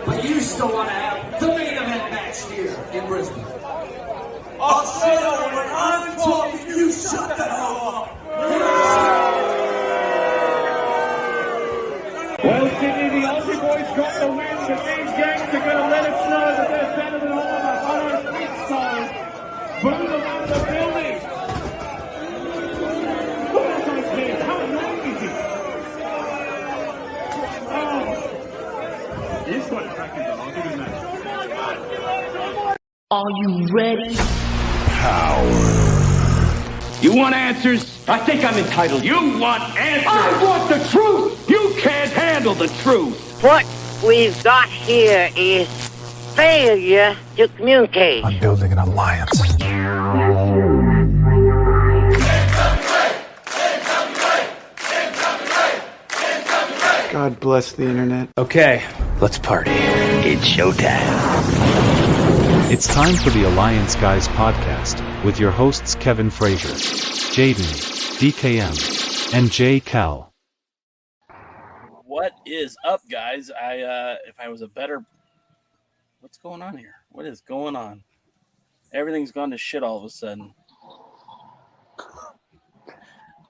But you still want to have the main event match here in Brisbane. I'll say that when I'm talking, you shut the hell up. Well, Sydney, the Aussie boys got the win, but these gangs are going to let us know that they're better than all of us on our feet, so boom them out of the building. Look at those kids, how annoying is he? Oh, he's got a cracking on, I'll give him that. Are you ready? Power. You want answers? I think I'm entitled. You want answers? I want the truth! You can't handle the truth! What we've got here is failure to communicate. I'm building an alliance. God bless the internet. Okay, let's party. It's showtime. It's time for the Alliance Guys podcast, with your hosts Kevin Frazier, Jaden, DKM, and J. Cal. What is up, guys? If I was a better... What's going on here? What is going on? Everything's gone to shit all of a sudden.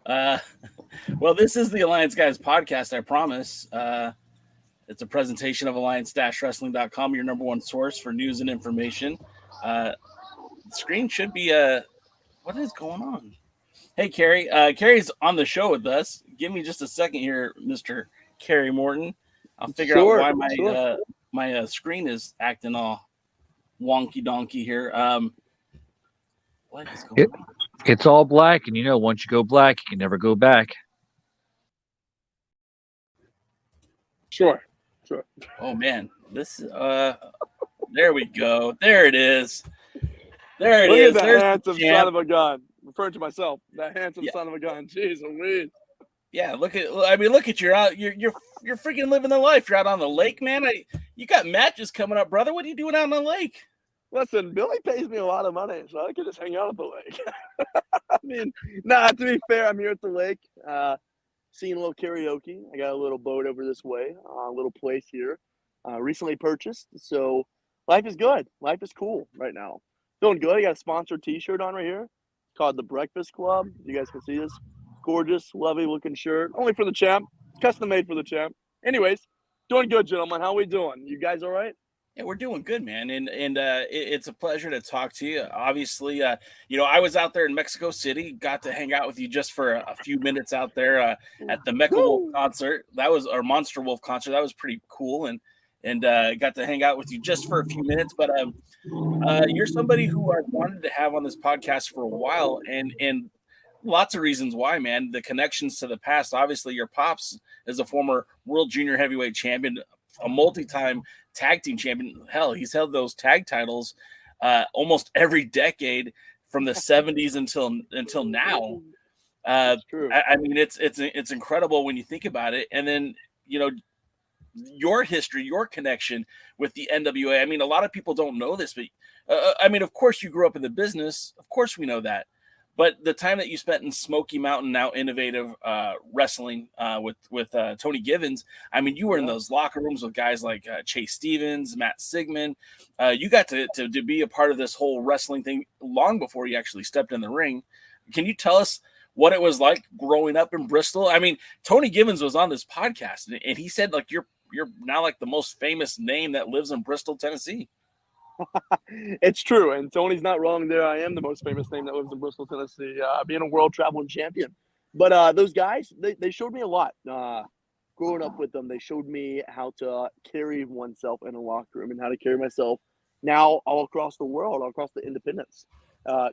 Well, this is the Alliance Guys podcast, I promise. It's a presentation of alliance-wrestling.com, your number one source for news and information. The screen should be what is going on? Hey, Kerry. Kerry's on the show with us. Give me just a second here, Mr. Kerry Morton. I'll figure out why my screen is acting all wonky donkey here. What is going on? It's all black, and once you go black, you can never go back. Sure. Oh man, this there we go. There it is. There it is. Look at There's that handsome the champ. son of a gun. Referring to myself, that handsome son of a gun. Jeez Louise. Yeah, look at you're out. You're freaking living the life. You're out on the lake, man. You got matches coming up, brother. What are you doing out on the lake? Listen, Billy pays me a lot of money, so I can just hang out at the lake. I mean, to be fair, I'm here at the lake, seeing a little karaoke. I got a little boat over this way, a little place here, recently purchased. So life is good. Life is cool right now. Feeling good. I got a sponsored T-shirt on right here. It's called The Breakfast Club. You guys can see this gorgeous, lovely looking shirt. Only for the champ. Custom made for the champ. Anyways, doing good, gentlemen. How we doing? You guys all right? Yeah, we're doing good, man, and it's a pleasure to talk to you. Obviously, I was out there in Mexico City, got to hang out with you just for a few minutes out there at the Mecha Wolf concert. That was our Monster Wolf concert. That was pretty cool, and got to hang out with you just for a few minutes. But you're somebody who I wanted to have on this podcast for a while, and lots of reasons why, man. The connections to the past. Obviously, your pops is a former world junior heavyweight champion, a multi-time tag team champion. Hell, he's held those tag titles almost every decade from the 70s until now. True. I mean, it's incredible when you think about it. And then, your history, your connection with the NWA. I mean, a lot of people don't know this, but I mean, of course you grew up in the business. Of course we know that. But the time that you spent in Smoky Mountain, now Innovative Wrestling with Tony Givens, I mean, you were in those locker rooms with guys like Chase Stevens, Matt Sigmund. You got to be a part of this whole wrestling thing long before you actually stepped in the ring. Can you tell us what it was like growing up in Bristol? I mean, Tony Givens was on this podcast, and he said, like, you're now like the most famous name that lives in Bristol, Tennessee. It's true, and Tony's not wrong there. I am the most famous name that lives in Bristol, Tennessee, being a world traveling champion. But those guys, they showed me a lot. Growing up with them, they showed me how to carry oneself in a locker room and how to carry myself now all across the world, all across the independents.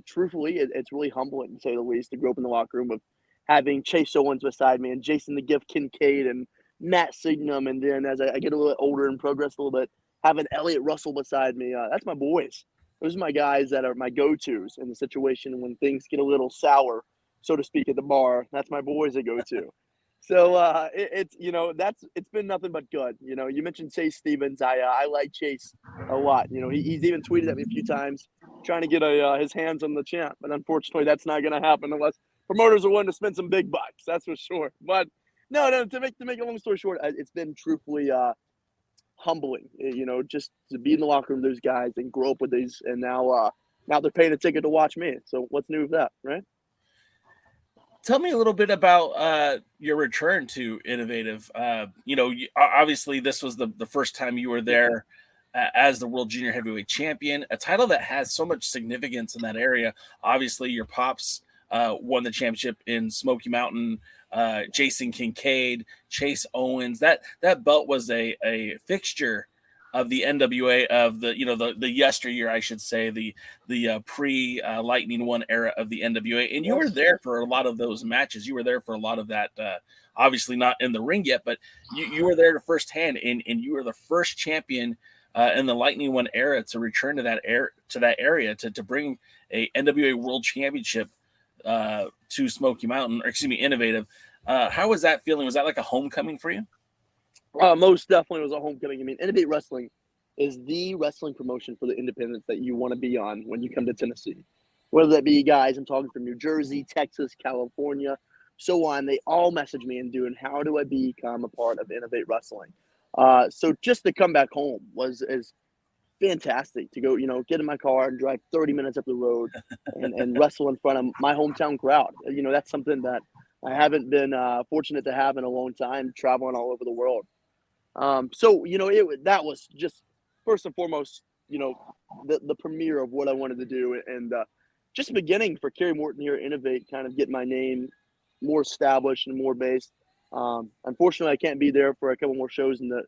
Truthfully, it's really humbling, to say the least, to grow up in the locker room of having Chase Owens beside me and Jason the Gift Kincaid and Matt Signum. And then as I get a little older and progress a little bit, having Elliot Russell beside me. That's my boys. Those are my guys that are my go-tos in the situation when things get a little sour, so to speak, at the bar. That's my boys I go to. So it's it's been nothing but good. You mentioned Chase Stevens. I like Chase a lot. He's even tweeted at me a few times trying to get his hands on the champ, but unfortunately that's not going to happen unless promoters are willing to spend some big bucks. That's for sure. But no. To make a long story short, it's been truthfully humbling. Just to be in the locker room with those guys and grow up with these, and now they're paying a ticket to watch me. So what's new with that, right? Tell me a little bit about your return to Innovative. Obviously this was the first time you were there as the World Junior Heavyweight Champion, a title that has so much significance in that area. Obviously your pops won the championship in Smoky Mountain. Jason Kincaid, Chase Owens. That belt was a fixture of the NWA of the yesteryear, I should say, the pre Lightning One era of the NWA. And you were there for a lot of those matches. You were there for a lot of that. Obviously not in the ring yet, but you were there to firsthand, and you were the first champion in the Lightning One era to return to that area to bring a NWA World Championship to Smoky Mountain, or excuse me, Innovative. How was that feeling? Was that like a homecoming for you? Most definitely was a homecoming. I mean, Innovate Wrestling is the wrestling promotion for the independents that you want to be on when you come to Tennessee. Whether that be guys, I'm talking from New Jersey, Texas, California, so on. They all message me and doing, how do I become a part of Innovate Wrestling? So just to come back home is fantastic, to go, get in my car and drive 30 minutes up the road and wrestle in front of my hometown crowd. That's something that I haven't been fortunate to have in a long time, traveling all over the world. That was just first and foremost, the premiere of what I wanted to do, and just beginning for Kerry Morton here at Innovate, kind of get my name more established and more based. Unfortunately, I can't be there for a couple more shows in the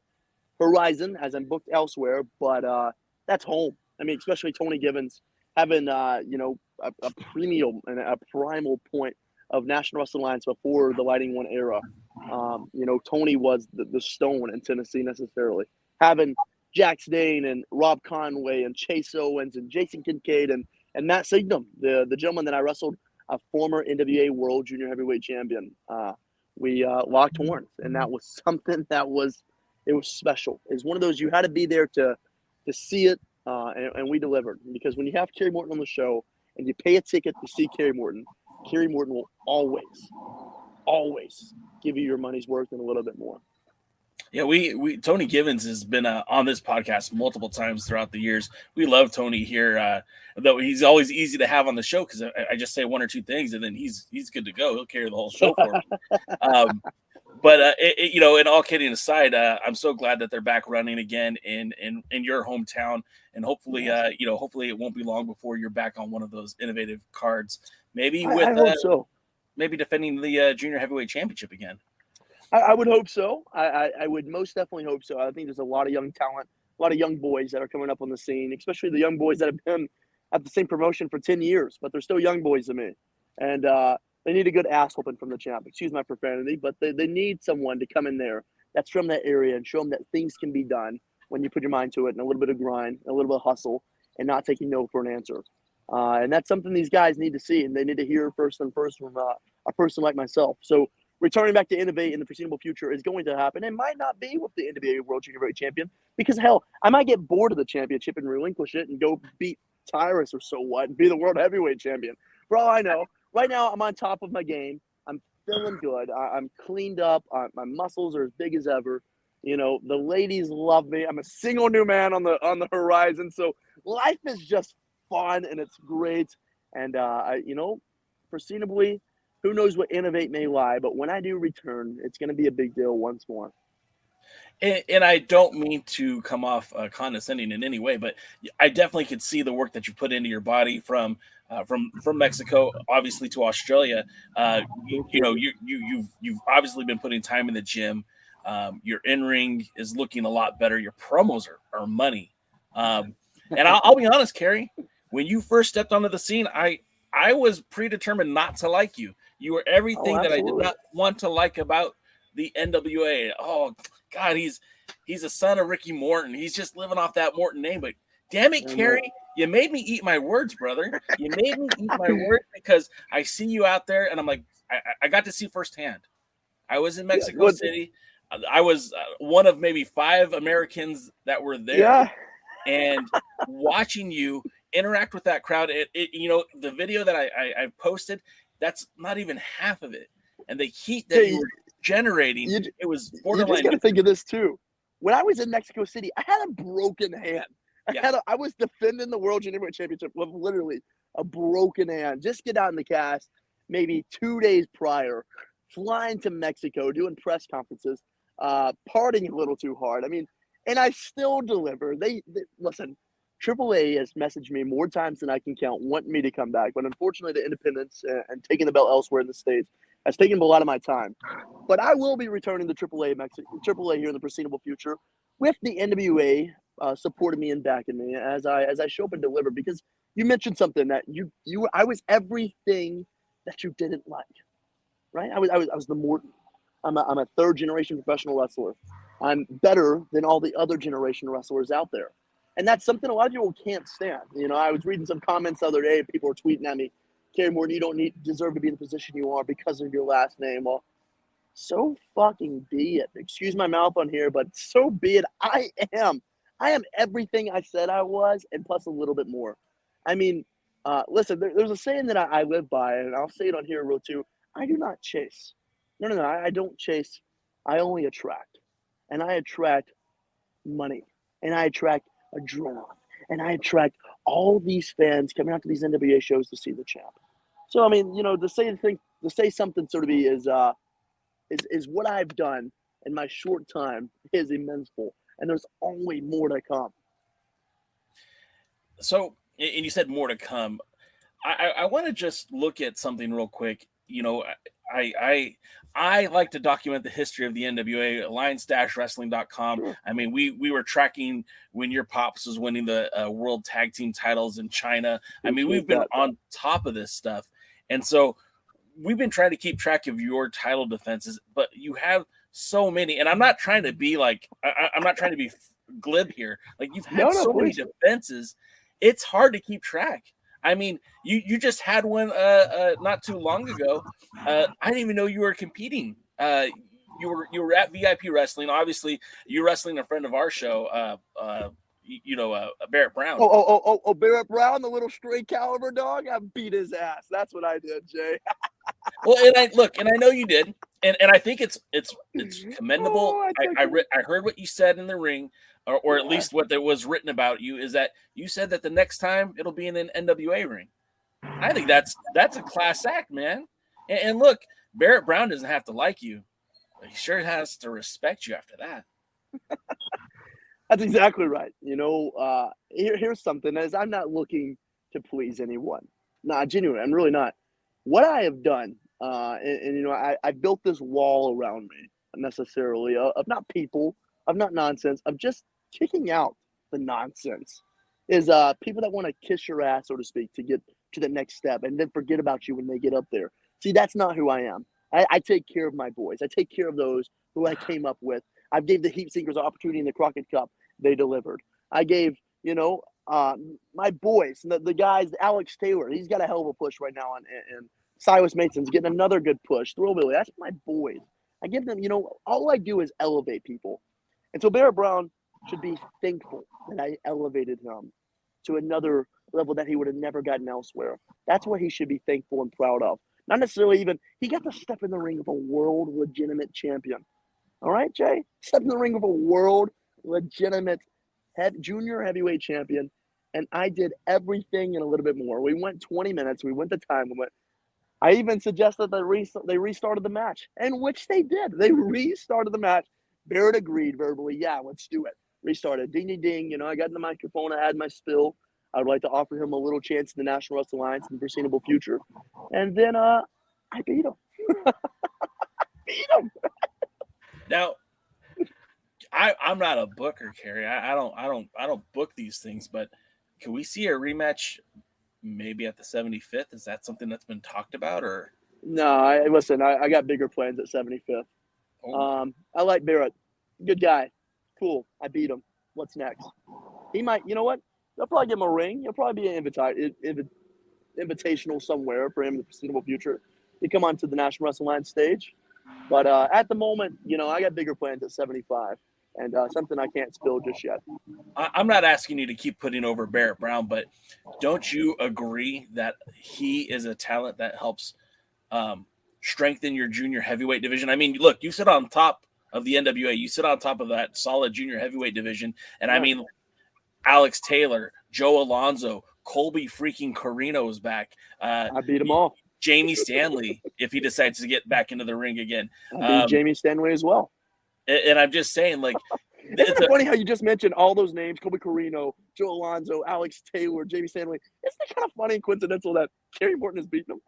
horizon as I'm booked elsewhere, but that's home. I mean, especially Tony Givens having a premium and a primal point of National Wrestling Alliance before the Lighting One era. Tony was the stone in Tennessee necessarily. Having Jax Dane and Rob Conway and Chase Owens and Jason Kincaid and Matt Signum, the gentleman that I wrestled, a former NWA World Junior Heavyweight Champion. We locked horns, and that was something that was special. It's one of those you had to be there to see it, and we delivered. Because when you have Kerry Morton on the show and you pay a ticket to see Kerry Morton will always give you your money's worth and a little bit more. Yeah, we Tony Givens has been on this podcast multiple times throughout the years. We love Tony here, though he's always easy to have on the show because I just say one or two things and then he's good to go. He'll carry the whole show for me. But and all kidding aside, I'm so glad that they're back running again in your hometown, and hopefully, hopefully it won't be long before you're back on one of those Innovative cards. Maybe I hope so. Maybe defending the Junior Heavyweight Championship again. I would hope so. I would most definitely hope so. I think there's a lot of young talent, a lot of young boys that are coming up on the scene, especially the young boys that have been at the same promotion for 10 years, but they're still young boys to me. And they need a good ass whooping from the champ. Excuse my profanity, but they need someone to come in there that's from that area and show them that things can be done when you put your mind to it, and a little bit of grind, a little bit of hustle, and not taking no for an answer. And that's something these guys need to see, and they need to hear first from a person like myself. So returning back to Innovate in the foreseeable future is going to happen. It might not be with the NWA World Junior Heavyweight Champion, because hell, I might get bored of the championship and relinquish it and go beat Tyrus or so what and be the World Heavyweight Champion. For all I know, right now I'm on top of my game. I'm feeling good. I'm cleaned up. My muscles are as big as ever. The ladies love me. I'm a single new man on the horizon. So life is just fun and it's great. And foreseeably, who knows what Innovate may lie, but when I do return, it's going to be a big deal once more. And I don't mean to come off condescending in any way, but I definitely could see the work that you put into your body from Mexico, obviously, to Australia. You've obviously been putting time in the gym. Your in-ring is looking a lot better. Your promos are money. And I'll be honest, Kerry, when you first stepped onto the scene, I was predetermined not to like you. You were everything that I did not want to like about the NWA. Oh God, he's a son of Ricky Morton. He's just living off that Morton name. But damn it, Kerry, you made me eat my words, brother. You made me eat my words because I see you out there, and I'm like, I got to see firsthand. I was in Mexico City. I was one of maybe 5 Americans that were there. Yeah. And watching you interact with that crowd, the video that I posted, that's not even half of it. And the heat that you were generating, it was borderline. You just got to think of this too. When I was in Mexico City, I had a broken hand. I was defending the World Junior Championship with literally a broken hand. Just get out in the cast maybe 2 days prior, flying to Mexico, doing press conferences, partying a little too hard. I mean, and I still deliver. They listen. AAA has messaged me more times than I can count, wanting me to come back. But unfortunately, the independence and taking the belt elsewhere in the States has taken a lot of my time. But I will be returning to AAA here in the foreseeable future, with the NWA supporting me and backing me as I show up and deliver. Because you mentioned something that I was everything that you didn't like, right? I was the Morton. I'm a 3rd generation professional wrestler. I'm better than all the other generation wrestlers out there. And that's something a lot of people can't stand. You know, I was reading some comments the other day, and people were tweeting at me, Kerry Morton, you don't deserve to be in the position you are because of your last name. Well, so fucking be it. Excuse my mouth on here, but so be it. I am everything I said I was, and plus a little bit more. I mean, listen, there's a saying that I live by, and I'll say it on here real too. I do not chase. No, I don't chase. I only attract. And I attract money. And I attract a draw. And I attract all these fans coming out to these NWA shows to see the champ. So, I mean, you know, to say something sort of is what I've done in my short time is immense. And there's only more to come. So, and you said more to come. I want to just look at something real quick. You know, I like to document the history of the NWA, alliance-wrestling.com. Sure. I mean, we were tracking when your Pops was winning the world tag team titles in China. I mean, we've been on top of this stuff. And so we've been trying to keep track of your title defenses, but you have so many. And I'm not trying to be like, I'm not trying to be glib here. Like, you've had so many defenses. It's hard to keep track. I mean, you just had one not too long ago. I didn't even know you were competing. You were at VIP Wrestling. Obviously, you're wrestling a friend of our show, Barrett Brown. Oh, Barrett Brown, the little stray caliber dog. I beat his ass. That's what I did, Jay. Well, and I know you did, and I think it's commendable. I heard what you said in the ring. Or at least what there was written about you is that you said that the next time it'll be in an NWA ring. I think that's a class act, man. And look, Barrett Brown doesn't have to like you, but he sure has to respect you after that. That's exactly right. You know, here's something: as I'm not looking to please anyone. Nah, genuinely, I'm really not. What I have done, and you know, I built this wall around me unnecessarily of not people, of not nonsense, of just kicking out the nonsense, is people that want to kiss your ass, so to speak, to get to the next step and then forget about you when they get up there. See, that's not who I am. I take care of my boys. I take care of those who I came up with. I gave the Heat Seekers an opportunity in the Crockett Cup. They delivered. I gave, my boys, the guys, Alex Taylor, he's got a hell of a push right now, and Silas Mason's getting another good push. Thrillbilly, that's my boys. I give them, all I do is elevate people. And so Barrett Brown should be thankful that I elevated him to another level that he would have never gotten elsewhere. That's what he should be thankful and proud of. Not necessarily even, he got to step in the ring of a world legitimate champion. All right, Jay? Step in the ring of a world legitimate junior heavyweight champion. And I did everything and a little bit more. We went 20 minutes. We went to time. I even suggested that they restarted the match, and which they did. They restarted the match. Barrett agreed verbally, yeah, let's do it. Restarted. Ding, ding, ding. I got in the microphone. I had my spill. I would like to offer him a little chance in the National Wrestling Alliance in the foreseeable future. And then I beat him. Now, I'm not a booker, Kerry. I don't book these things, but can we see a rematch maybe at the 75th? Is that something that's been talked about, or? No, I got bigger plans at 75th. Oh. I like Barrett. Good guy. Cool. I beat him. What's next? He might, you know what? They'll probably give him a ring. He'll probably be an invitational somewhere for him in the foreseeable future to come onto the National Wrestling Alliance stage. But at the moment, I got bigger plans at 75 and something I can't spill just yet. I'm not asking you to keep putting over Barrett Brown, but don't you agree that he is a talent that helps strengthen your junior heavyweight division? I mean, look, you sit on top of the NWA. You sit on top of that solid junior heavyweight division. And I mean, Alex Taylor, Joe Alonzo, Colby freaking Carino is back. I beat them all. Jamie Stanley, if he decides to get back into the ring again. I beat Jamie Stanley as well. And I'm just saying, like, isn't it funny how you just mentioned all those names? Colby Carino, Joe Alonzo, Alex Taylor, Jamie Stanley. Isn't it kind of funny and coincidental that Kerry Morton has beaten them?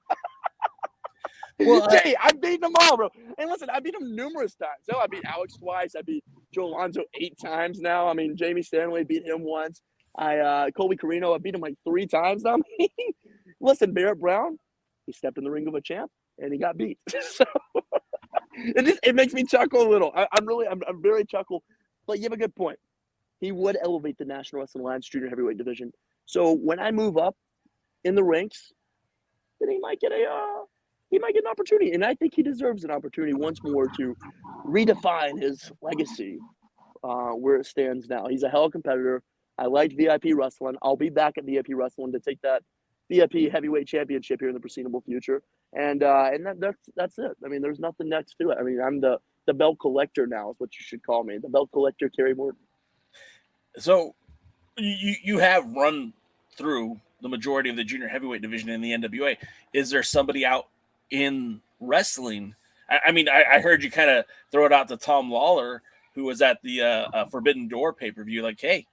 Well, Jay, I've beaten them all, bro. And listen, I beat them numerous times. So I beat Alex twice. I beat Joe Alonzo 8 times now. I mean, Jamie Stanley beat him once. Colby Carino, I beat him like 3 times now. Listen, Barrett Brown, he stepped in the ring of a champ and he got beat. So it makes me chuckle a little. I'm very chuckle. But you have a good point. He would elevate the National Wrestling Alliance junior heavyweight division. So when I move up in the ranks, then he might get an opportunity. And I think he deserves an opportunity once more to redefine his legacy where it stands now. He's a hell of a competitor. I like VIP wrestling. I'll be back at VIP wrestling to take that VIP heavyweight championship here in the foreseeable future. And that's it. I mean, there's nothing next to it. I mean, I'm the belt collector now is what you should call me. The belt collector, Kerry Morton. So you have run through the majority of the junior heavyweight division in the NWA. Is there somebody out in wrestling? I mean, I heard you kind of throw it out to Tom Lawler, who was at the Forbidden Door pay-per-view, like, hey,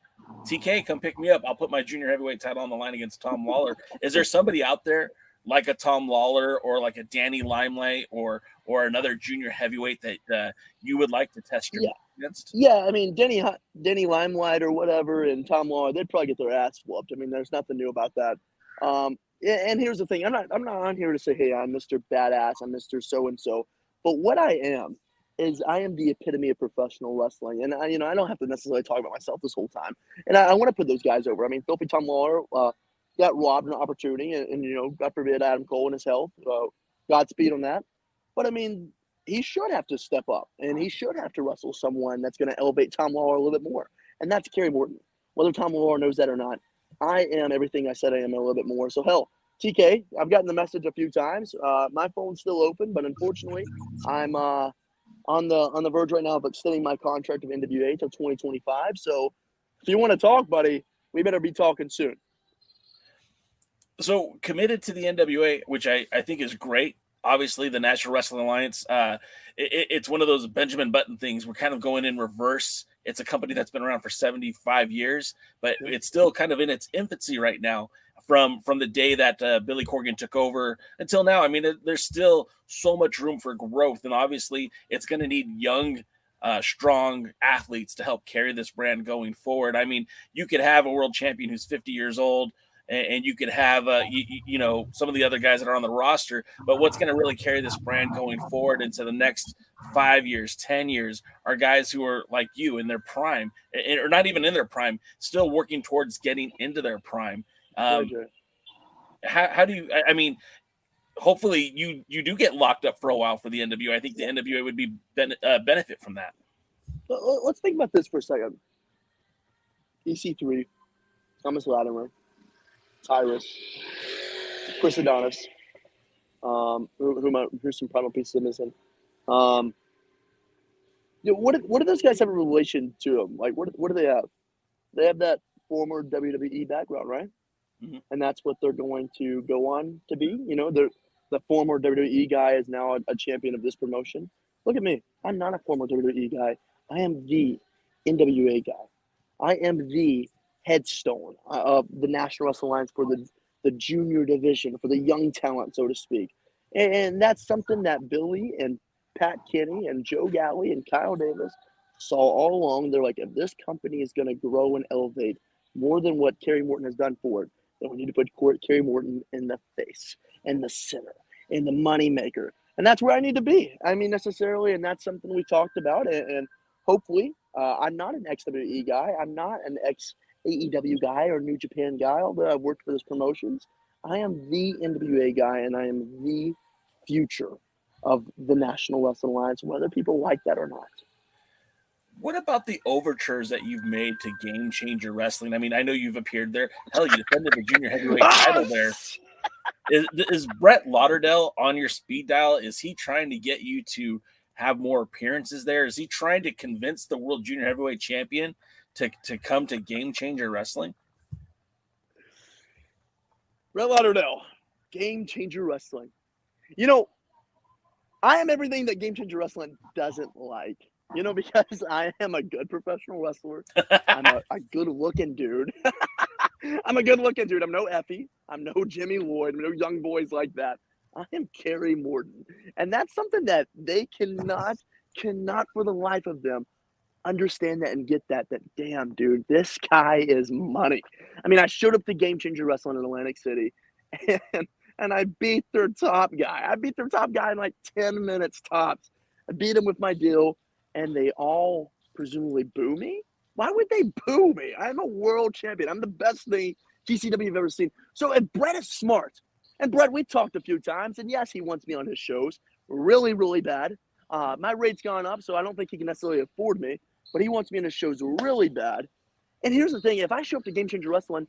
TK, come pick me up. I'll put my junior heavyweight title on the line against Tom Lawler. Is there somebody out there like a Tom Lawler or like a Danny Limelight or another junior heavyweight that you would like to test your against? Yeah, I mean, Danny Limelight or whatever and Tom Lawler, they'd probably get their ass whooped. I mean, there's nothing new about that. And here's the thing. I'm not on here to say, hey, I'm Mr. Badass, I'm Mr. So-and-so. But what I am is I am the epitome of professional wrestling. And, I don't have to necessarily talk about myself this whole time. And I want to put those guys over. I mean, Filthy Tom Lawler got robbed an opportunity. And, God forbid, Adam Cole and his health. Godspeed on that. But, I mean, he should have to step up. And he should have to wrestle someone that's going to elevate Tom Lawler a little bit more. And that's Kerry Morton. Whether Tom Lawler knows that or not, I am everything I said I am and a little bit more. So, hell, TK, I've gotten the message a few times. My phone's still open, but unfortunately, I'm on the verge right now of extending my contract of NWA till 2025. So if you want to talk, buddy, we better be talking soon. So committed to the NWA, which I think is great. Obviously, the National Wrestling Alliance, it's one of those Benjamin Button things. We're kind of going in reverse. It's a company that's been around for 75 years, but it's still kind of in its infancy right now from the day that Billy Corgan took over until now. I mean, there's still so much room for growth, and obviously it's going to need young, strong athletes to help carry this brand going forward. I mean, you could have a world champion who's 50 years old, and you could have, some of the other guys that are on the roster. But what's going to really carry this brand going forward into the next 5 years, 10 years are guys who are like you in their prime, or not even in their prime, still working towards getting into their prime. How do you, I mean, hopefully you do get locked up for a while for the NWA. I think the NWA would be benefit from that. Let's think about this for a second. EC3, Thomas Latimer, Tyrus, Chris Adonis, who's some primal pieces of missing. What do those guys have a relation to them? Like, what do they have? They have that former WWE background, right? Mm-hmm. And that's what they're going to go on to be. The former WWE guy is now a champion of this promotion. Look at me. I'm not a former WWE guy. I am the NWA guy. I am the headstone of the National Wrestling Alliance for the junior division, for the young talent, so to speak. And that's something that Billy and Pat Kenny and Joe Galley and Kyle Davis saw all along. They're like, if this company is going to grow and elevate, more than what Kerry Morton has done for it, then we need to put Kerry Morton in the face, in the center, in the moneymaker. And that's where I need to be. I mean, necessarily, and that's something we talked about. And hopefully, I'm not an XWE guy. I'm not an ex-AEW guy or New Japan guy, although I've worked for those promotions. I am the NWA guy, and I am the future of the National Wrestling Alliance, whether people like that or not. What about the overtures that you've made to Game Changer Wrestling? I mean, I know you've appeared there. Hell, you defended the junior heavyweight title there. Is Brett Lauderdale on your speed dial? Is he trying to get you to have more appearances there? Is he trying to convince the world junior heavyweight champion to come to Game Changer Wrestling? Brett Lauderdale, Game Changer Wrestling. You know, I am everything that Game Changer Wrestling doesn't like. You know, because I am a good professional wrestler. I'm a good-looking dude. I'm a good-looking dude. I'm no Effie. I'm no Jimmy Lloyd. I'm no young boys like that. I am Kerry Morton. And that's something that they cannot for the life of them understand that and get that damn, dude, this guy is money. I mean, I showed up to Game Changer Wrestling in Atlantic City, and I beat their top guy. I beat their top guy in like 10 minutes tops. I beat him with my deal. And they all presumably boo me? Why would they boo me? I'm a world champion. I'm the best thing GCW have ever seen. So if Brett is smart, and Brett, we talked a few times, and yes, he wants me on his shows really, really bad. My rate's gone up, so I don't think he can necessarily afford me, but he wants me on his shows really bad. And here's the thing. If I show up to Game Changer Wrestling,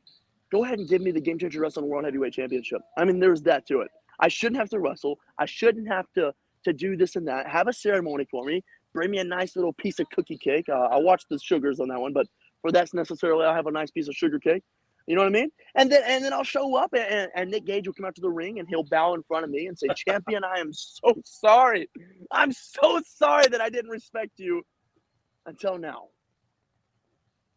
go ahead and give me the Game Changer Wrestling World Heavyweight Championship. I mean, there's that to it. I shouldn't have to wrestle. I shouldn't have to do this and that. Have a ceremony for me. Bring me a nice little piece of cookie cake. I'll watch the sugars on that one, but for that's necessarily, I'll have a nice piece of sugar cake. You know what I mean? And then I'll show up, and Nick Gage will come out to the ring, and he'll bow in front of me and say, "Champion, I am so sorry. I'm so sorry that I didn't respect you until now."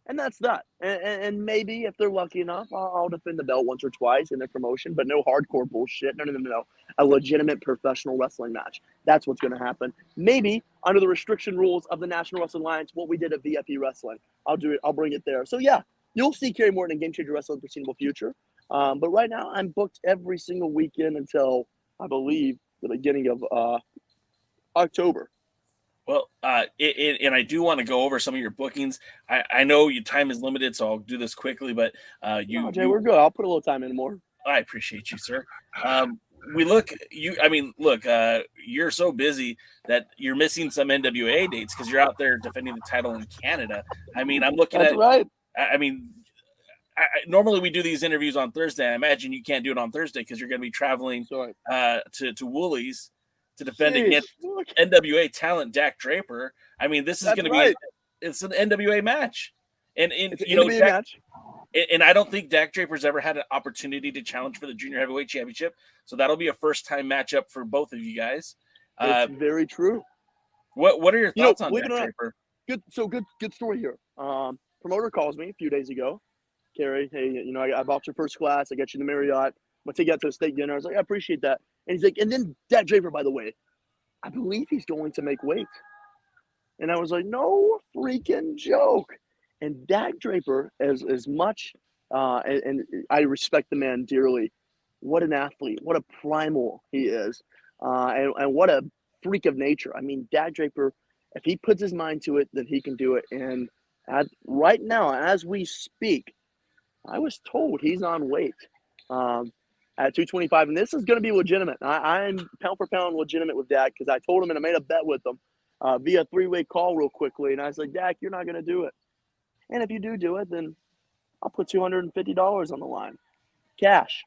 And that's that. And maybe if they're lucky enough, I'll defend the belt once or twice in their promotion, but no hardcore bullshit. No. A legitimate professional wrestling match. That's what's going to happen. Maybe under the restriction rules of the National Wrestling Alliance, what we did at VFE Wrestling. I'll do it. I'll bring it there. So, yeah, you'll see Kerry Morton and Game Changer Wrestling in the foreseeable future. But right now, I'm booked every single weekend until, I believe, the beginning of October. Well, and I do want to go over some of your bookings. I know your time is limited, so I'll do this quickly. But Jay, we're good. I'll put a little time in more. I appreciate you, sir. You're so busy that you're missing some NWA dates because you're out there defending the title in Canada. I mean, I'm looking That's at. Right. I mean, normally we do these interviews on Thursday. I imagine you can't do it on Thursday because you're going to be traveling to Woolies to defend against NWA talent Dak Draper. I mean, this is going to be it's an NWA match, and you know, match. And I don't think Dak Draper's ever had an opportunity to challenge for the Junior Heavyweight Championship, so that'll be a first-time matchup for both of you guys. It's very true. What are your thoughts on Dak Draper? Good story here. Promoter calls me a few days ago. Kerry, hey, you know, I bought your first class. I got you the Marriott. I'm gonna take you out to a steak dinner. I was like, I appreciate that. And he's like, and then Dak Draper, by the way, I believe he's going to make weight. And I was like, no freaking joke. And Dak Draper, as much, and I respect the man dearly, what an athlete, what a primal he is, and what a freak of nature. I mean, Dak Draper, if he puts his mind to it, then he can do it. And right now, as we speak, I was told he's on weight at 225, and this is going to be legitimate. I'm pound for pound legitimate with Dak because I told him and I made a bet with him via three-way call real quickly, and I was like, Dak, you're not going to do it. And if you do it, then I'll put $250 on the line, cash.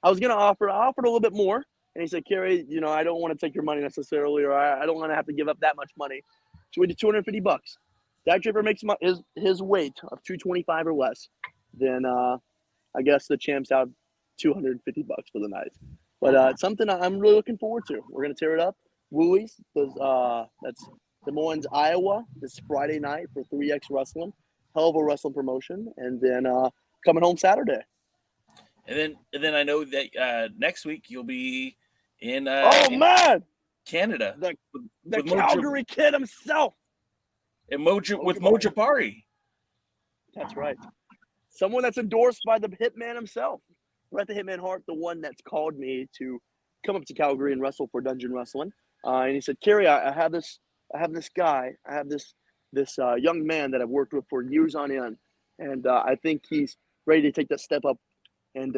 I was going to offer. I offered a little bit more, and he said, Kerry, you know, I don't want to take your money necessarily, or I don't want to have to give up that much money. So we did $250. Dak Draper makes his weight of 225 or less, then I guess the champ's out $250 for the night. But it's something I'm really looking forward to. We're going to tear it up. Woolies, that's Des Moines, Iowa, this Friday night for 3X Wrestling. Hell of a wrestling promotion. And then coming home Saturday. And then I know that next week you'll be in Canada. The Calgary Kid himself. And Mo Jabari. That's right. someone that's endorsed by the Hitman himself, Bret the Hitman Hart, the one that's called me to come up to Calgary and wrestle for Dungeon Wrestling. And he said, Kerry, I have this young man that I've worked with for years on end, and I think he's ready to take that step up and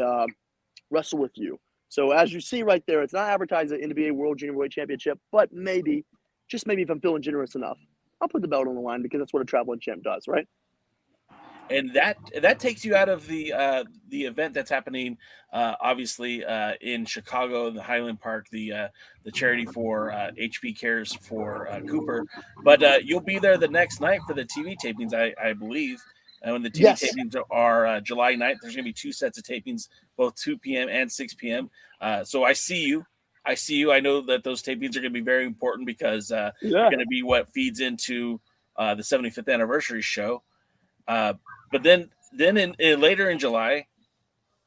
wrestle with you. So as you see right there, it's not advertised at NWA World Junior Heavyweight Championship, but maybe, just maybe if I'm feeling generous enough, I'll put the belt on the line because that's what a traveling champ does, right? And that takes you out of the event that's happening, obviously in Chicago, in the Highland Park, the charity for HP Cares for Cooper. But you'll be there the next night for the TV tapings, I believe. And when the TV tapings are July 9th, there's going to be 2 sets of tapings, both 2 p.m. and 6 p.m. So I see you. I know that those tapings are going to be very important because they're going to be what feeds into the 75th anniversary show. But then later in July,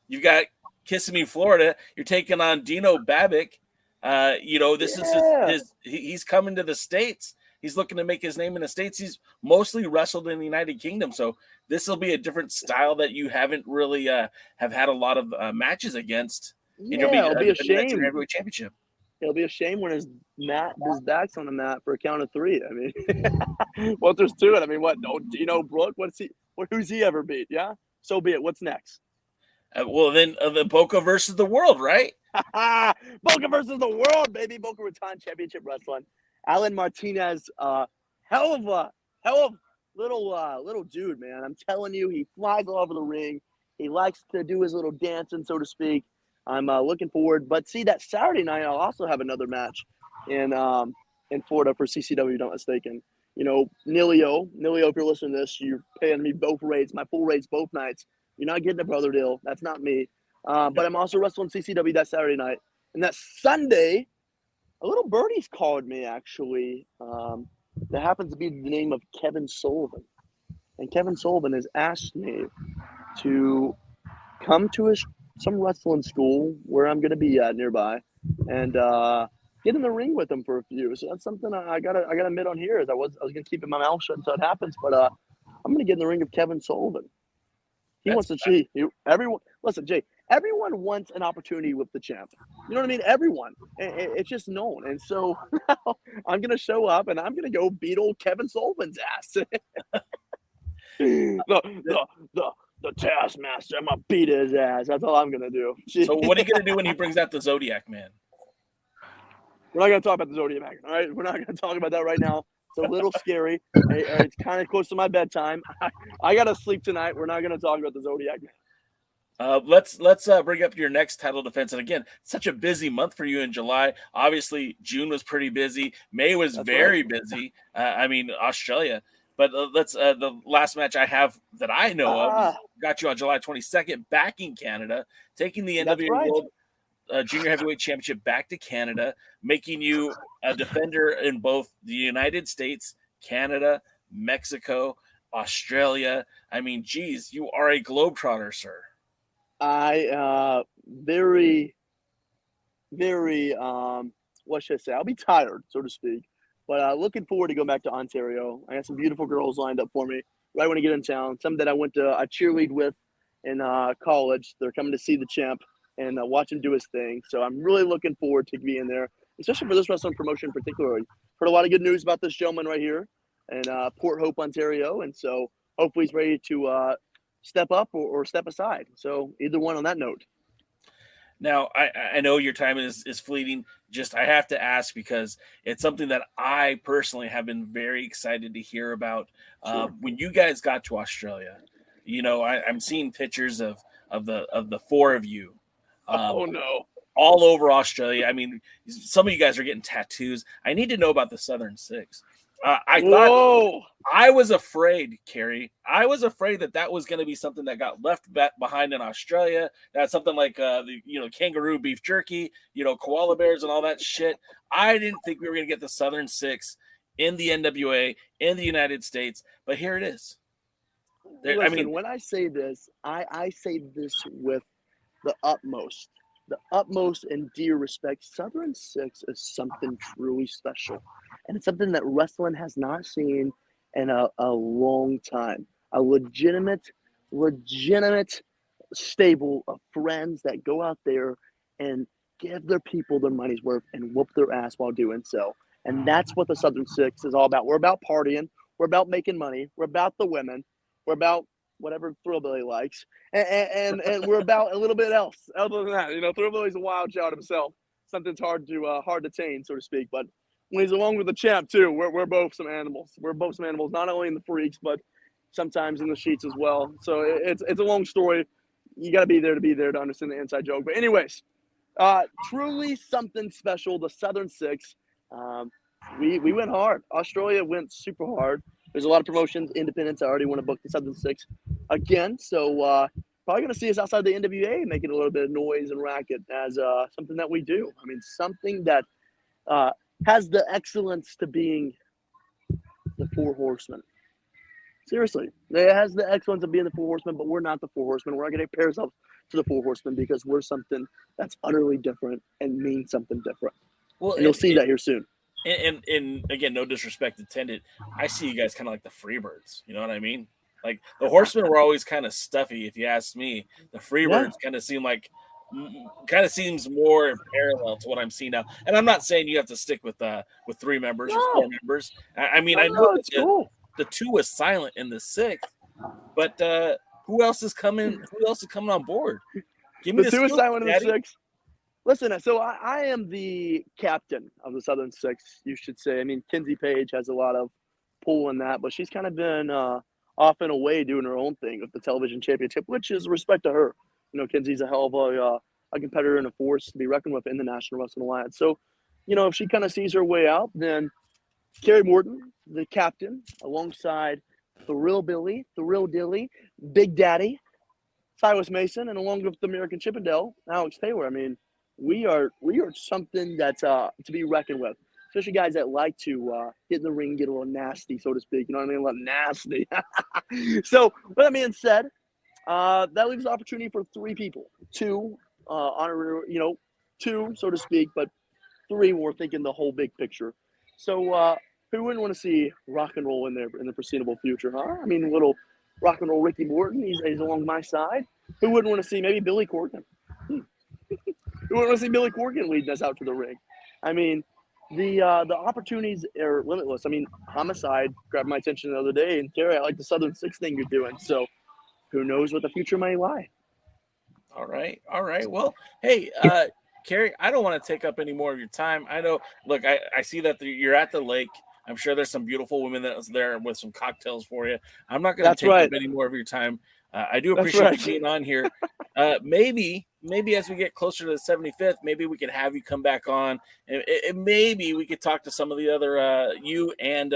you've got Kissimmee, Florida. You're taking on Dino Babic. This is he's coming to the States. He's looking to make his name in the States. He's mostly wrestled in the United Kingdom. So this will be a different style that you haven't really have had a lot of matches against. It'll be a shame. Heavyweight championship. It'll be a shame when his back's on the mat for a count of 3. I mean, well, there's 2. I mean, what? No, Dino Brooke? Who's he ever beat? Yeah? So be it. What's next? Well, then the Boca versus the World, right? Boca versus the World, baby. Boca Raton Championship Wrestling. Alan Martinez, hell of little dude, man. I'm telling you, he flies all over the ring. He likes to do his little dancing, so to speak. I'm looking forward. But see, that Saturday night, I'll also have another match in Florida for CCW, don't mistaken. You know, Nilio, if you're listening to this, you're paying me both rates, my full rates both nights. You're not getting a brother deal. That's not me. But I'm also wrestling CCW that Saturday night. And that Sunday, a little birdie's called me, actually. That happens to be the name of Kevin Sullivan. And Kevin Sullivan has asked me to come to some wrestling school where I'm going to be at nearby and get in the ring with him for a few. So that's something I gotta admit on here. Is I was going to keep my mouth shut until it happens, but I'm going to get in the ring of Kevin Sullivan. He wants to see everyone. Listen, Jay, everyone wants an opportunity with the champ. You know what I mean? Everyone. It's just known. And so I'm going to show up and I'm going to go beat old Kevin Sullivan's ass. The Taskmaster. I'm going to beat his ass. That's all I'm going to do. So what are you going to do when he brings out the Zodiac Man? We're not going to talk about the Zodiac Man. All right? We're not going to talk about that right now. It's a little scary. It's kind of close to my bedtime. I got to sleep tonight. We're not going to talk about the Zodiac Man. Let's bring up your next title defense. And again, such a busy month for you in July. Obviously, June was pretty busy. May was very busy. Australia. But the last match I have that I know of got you on July 22nd back in Canada, taking the NWA World Junior Heavyweight Championship back to Canada, making you a defender in both the United States, Canada, Mexico, Australia. I mean, geez, you are a globetrotter, sir. Very, what should I say? I'll be tired, so to speak. But looking forward to going back to Ontario. I got some beautiful girls lined up for me right when I get in town. Some that I cheerlead with in college. They're coming to see the champ and watch him do his thing. So I'm really looking forward to being there, especially for this wrestling promotion in particular. Heard a lot of good news about this gentleman right here in Port Hope, Ontario. And so hopefully he's ready to step up or step aside. So either one on that note. Now, I know your time is fleeting. Just I have to ask because it's something that I personally have been very excited to hear about. Sure. When you guys got to Australia, I'm seeing pictures of the 4 of you. Oh no! All over Australia. I mean, some of you guys are getting tattoos. I need to know about the Southern Six. I was afraid, Kerry. I was afraid that was going to be something that got left behind in Australia. That's something like kangaroo beef jerky, koala bears and all that shit. I didn't think we were going to get the Southern Six in the NWA in the United States, but here it is. Listen, when I say this, I say this with the utmost and dear respect. Southern Six is something truly special. And it's something that wrestling has not seen in a long time. A legitimate legitimate stable of friends that go out there and give their people their money's worth and whoop their ass while doing so. And that's what the Southern Six is all about. We're about partying. We're about making money. We're about the women. We're about whatever Thrillbilly likes. And we're about a little bit else other than that. You know, Thrillbilly's a wild child himself. Something's hard to tame, so to speak. But when he's along with the champ, too, we're both some animals. We're both some animals, not only in the freaks, but sometimes in the sheets as well. So it's a long story. You got to be there to understand the inside joke. But anyways, truly something special. The Southern Six. We went hard. Australia went super hard. There's a lot of promotions, independents. I already want to book the Southern Six again. So probably going to see us outside the NWA making a little bit of noise and racket as something that we do. I mean, something that has the excellence to being the Four Horsemen. Seriously, it has the excellence of being the Four Horsemen, but we're not the Four Horsemen. We're not going to compare ourselves to the Four Horsemen because we're something that's utterly different and means something different. Well, and you'll see that here soon. And again, no disrespect intended. I see you guys kind of like the Freebirds. You know what I mean? Like the Horsemen were always kind of stuffy, if you ask me. The Freebirds kind of seems more parallel to what I'm seeing now. And I'm not saying you have to stick with 3 members or 4 members. I mean, I know it's cool. The 2 was silent in the 6th, but who else is coming? Who else is coming on board? Give me the 2 is silent in the 6th. Listen, so I am the captain of the Southern Six, you should say. I mean, Kinsey Page has a lot of pull in that, but she's kind of been off and away doing her own thing with the television championship, which is respect to her. You know, Kinsey's a hell of a competitor and a force to be reckoned with in the National Wrestling Alliance. So, you know, if she kind of sees her way out, then Kerry Morton, the captain, alongside the Real Billy, the Real Dilly, Big Daddy, Silas Mason, and along with the American Chippendale, Alex Taylor. I mean, we are something that's to be reckoned with, especially guys that like to get in the ring, get a little nasty, so to speak. You know what I mean? A little nasty. So, with that being said, that leaves opportunity for 3 people, 2 honorary, 2, so to speak, but 3 more thinking the whole big picture. So, who wouldn't want to see rock and roll in there in the foreseeable future, huh? I mean, a little rock and roll Ricky Morton, he's along my side. Who wouldn't want to see maybe Billy Corgan? Who wouldn't want to see Billy Corgan leading us out to the ring? I mean, the opportunities are limitless. I mean, Homicide grabbed my attention the other day, and Kerry, I like the Southern Six thing you're doing. So, who knows what the future may lie? All right. Well, hey, Kerry, I don't want to take up any more of your time. I know. Look, I see that you're at the lake. I'm sure there's some beautiful women that's there with some cocktails for you. I'm not going to take up any more of your time. I do appreciate you being on here. Maybe as we get closer to the 75th, maybe we could have you come back on, and maybe we could talk to some of the other you and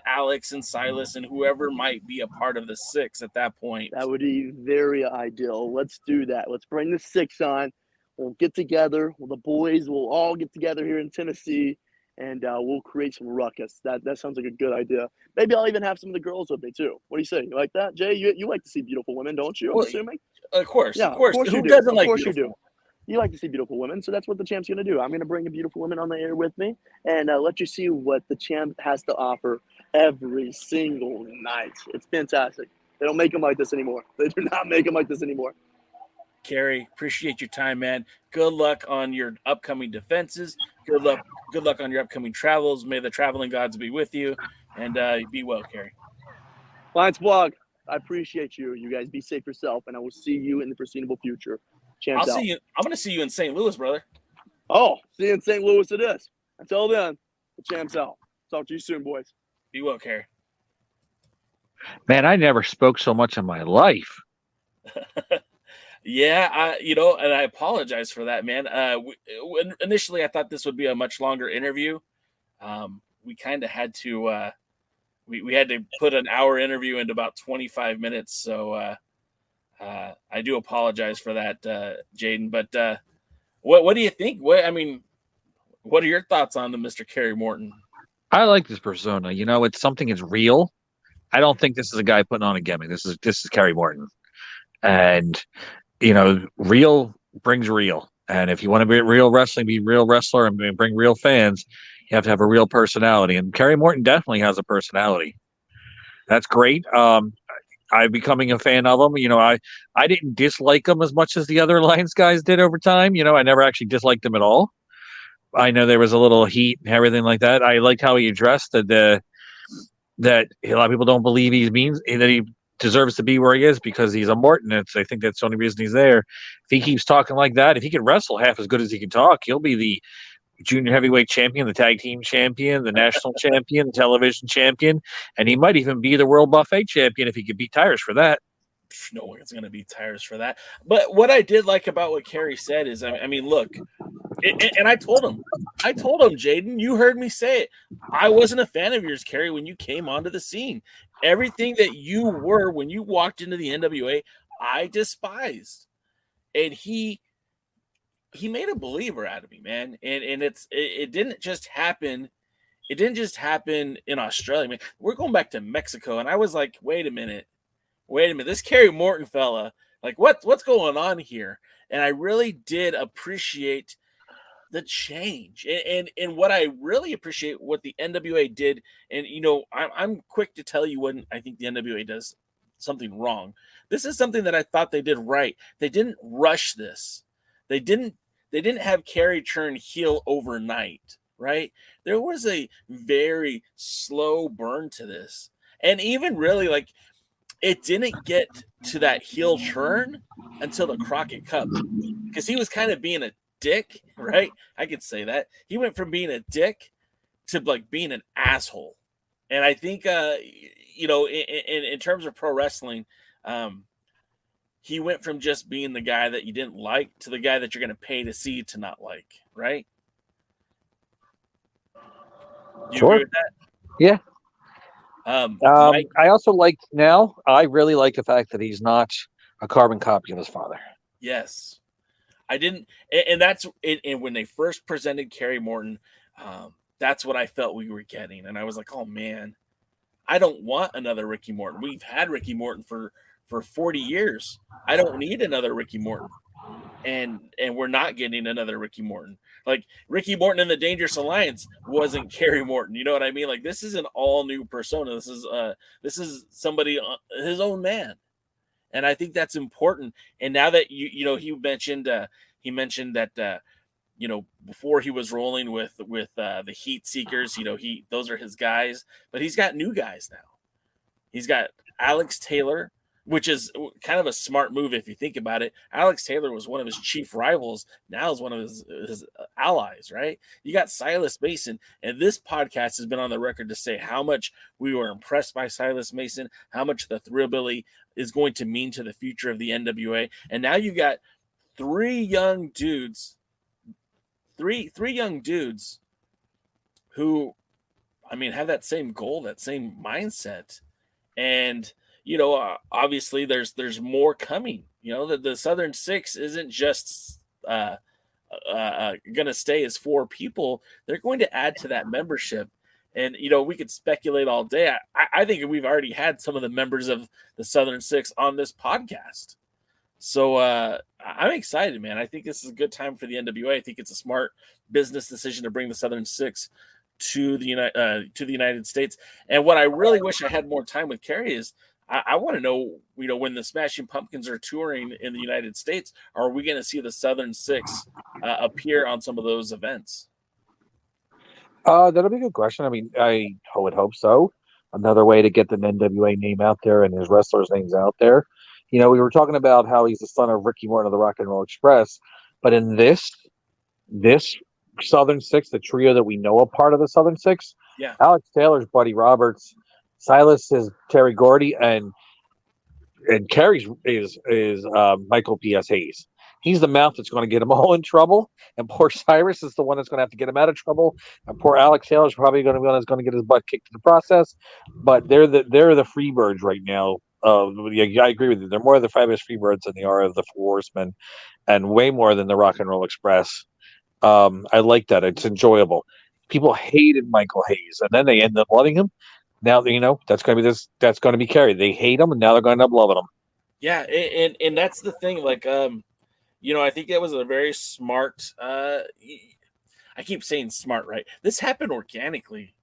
Alex and Silas and whoever might be a part of the 6 at that point. That would be very ideal. Let's do that. Let's bring the 6 on. We'll get together. The boys will all get together here in Tennessee, and we'll create some ruckus. That sounds like a good idea. Maybe I'll even have some of the girls with me too. What do you say? You like that, Jay? You like to see beautiful women, don't you? I'm assuming. Of course. Yeah, of course. Who doesn't like beautiful? Of course you do. You like to see beautiful women, so that's what the champ's going to do. I'm going to bring a beautiful woman on the air with me and let you see what the champ has to offer every single night. It's fantastic. They don't make them like this anymore. They do not make them like this anymore. Kerry, appreciate your time, man. Good luck on your upcoming defenses. Good luck on your upcoming travels. May the traveling gods be with you, and be well, Kerry. Lions Blog, I appreciate you. You guys be safe yourself, and I will see you in the foreseeable future. Champs out. I'm going to see you in St. Louis, brother. Oh, see you in St. Louis it is. Until then, the champ's out. Talk to you soon, boys. Be well, Kerry. Man, I never spoke so much in my life. Yeah, and I apologize for that, man. Initially, I thought this would be a much longer interview. We kind of had to we had to put an hour interview into about 25 minutes. So I do apologize for that, Jaden. But what do you think? What are your thoughts on the Mr. Kerry Morton? I like this persona. It's something that's real. I don't think this is a guy putting on a gimmick. This is Kerry Morton, and real brings real. And if you want to be real wrestling, be real wrestler, and bring real fans, you have to have a real personality. And Kerry Morton definitely has a personality. That's great. I'm becoming a fan of him. I didn't dislike him as much as the other Alliance guys did over time. I never actually disliked him at all. I know there was a little heat and everything like that. I liked how he addressed that a lot of people don't believe that he deserves to be where he is because he's a Morton. I think that's the only reason he's there. If he keeps talking like that, if he can wrestle half as good as he can talk, he'll be the junior heavyweight champion, the tag team champion, the national champion, the television champion, and he might even be the world buffet champion if he could beat Tyrus for that. No one's going to beat Tyrus for that. But what I did like about what Kerry said is, I mean, look, and I told him, Jaden, you heard me say it. I wasn't a fan of yours, Kerry, when you came onto the scene. Everything that you were when you walked into the NWA, I despised. And he made a believer out of me, man. And it didn't just happen. It didn't just happen in Australia, man. We're going back to Mexico, and I was like, wait a minute, this Kerry Morton fella, like what's going on here? And I really did appreciate the change, and what I really appreciate what the NWA did. And I'm quick to tell you when I think the NWA does something wrong. This is something that I thought they did right. They didn't rush this. They didn't have Kerry turn heel overnight, right? There was a very slow burn to this. And even really, like, it didn't get to that heel turn until the Crockett Cup, because he was kind of being a dick, right? I could say that. He went from being a dick to like being an asshole. And I think, in terms of pro wrestling, he went from just being the guy that you didn't like to the guy that you're going to pay to see to not like, right? You agree with that? Yeah. Mike? I also I really like the fact that he's not a carbon copy of his father. Yes. I didn't, and that's it. And when they first presented Kerry Morton, that's what I felt we were getting. And I was like, oh man, I don't want another Ricky Morton. We've had Ricky Morton for 40 years. I don't need another Ricky Morton. And we're not getting another Ricky Morton. Like Ricky Morton in the Dangerous Alliance wasn't Kerry Morton. You know what I mean? Like this is an all new persona. This is somebody, his own man. And I think that's important. And now that he mentioned that before he was rolling with the Heat Seekers, those are his guys, but he's got new guys now. He's got Alex Taylor, which is kind of a smart move if you think about it. Alex Taylor was one of his chief rivals. Now is one of his allies, right? You got Silas Mason, and this podcast has been on the record to say how much we were impressed by Silas Mason, how much the Thrillbilly is going to mean to the future of the NWA. And now you got three young dudes who, I mean, have that same goal, that same mindset. And obviously there's more coming. The Southern Six isn't just going to stay as 4 people. They're going to add to that membership. And, we could speculate all day. I think we've already had some of the members of the Southern Six on this podcast. So I'm excited, man. I think this is a good time for the NWA. I think it's a smart business decision to bring the Southern Six to the United States. And what I really wish I had more time with Kerry is I want to know, when the Smashing Pumpkins are touring in the United States, are we going to see the Southern Six appear on some of those events? That'll be a good question. I mean, I would hope so. Another way to get the NWA name out there and his wrestlers' names out there. We were talking about how he's the son of Ricky Morton of the Rock and Roll Express, but in this Southern Six, the trio that we know a part of the Southern Six, yeah, Alex Taylor's Buddy Roberts, Silas is Terry Gordy, and Kerry's is Michael P.S. Hayes. He's the mouth that's going to get them all in trouble, and poor Cyrus is the one that's going to have to get him out of trouble, and poor Alex Taylor's probably going to be the one that's going to get his butt kicked in the process. But they're the Freebirds right now. I agree with you. They're more of the Fabulous Freebirds than they are of the Four Horsemen, and way more than the Rock and Roll Express. I like that. It's enjoyable. People hated Michael Hayes, and then they end up loving him. Now that's going to be Kerry. They hate him, and now they're going to end up loving him. Yeah, and that's the thing. Like, I think that was a very smart. I keep saying smart, right? This happened organically.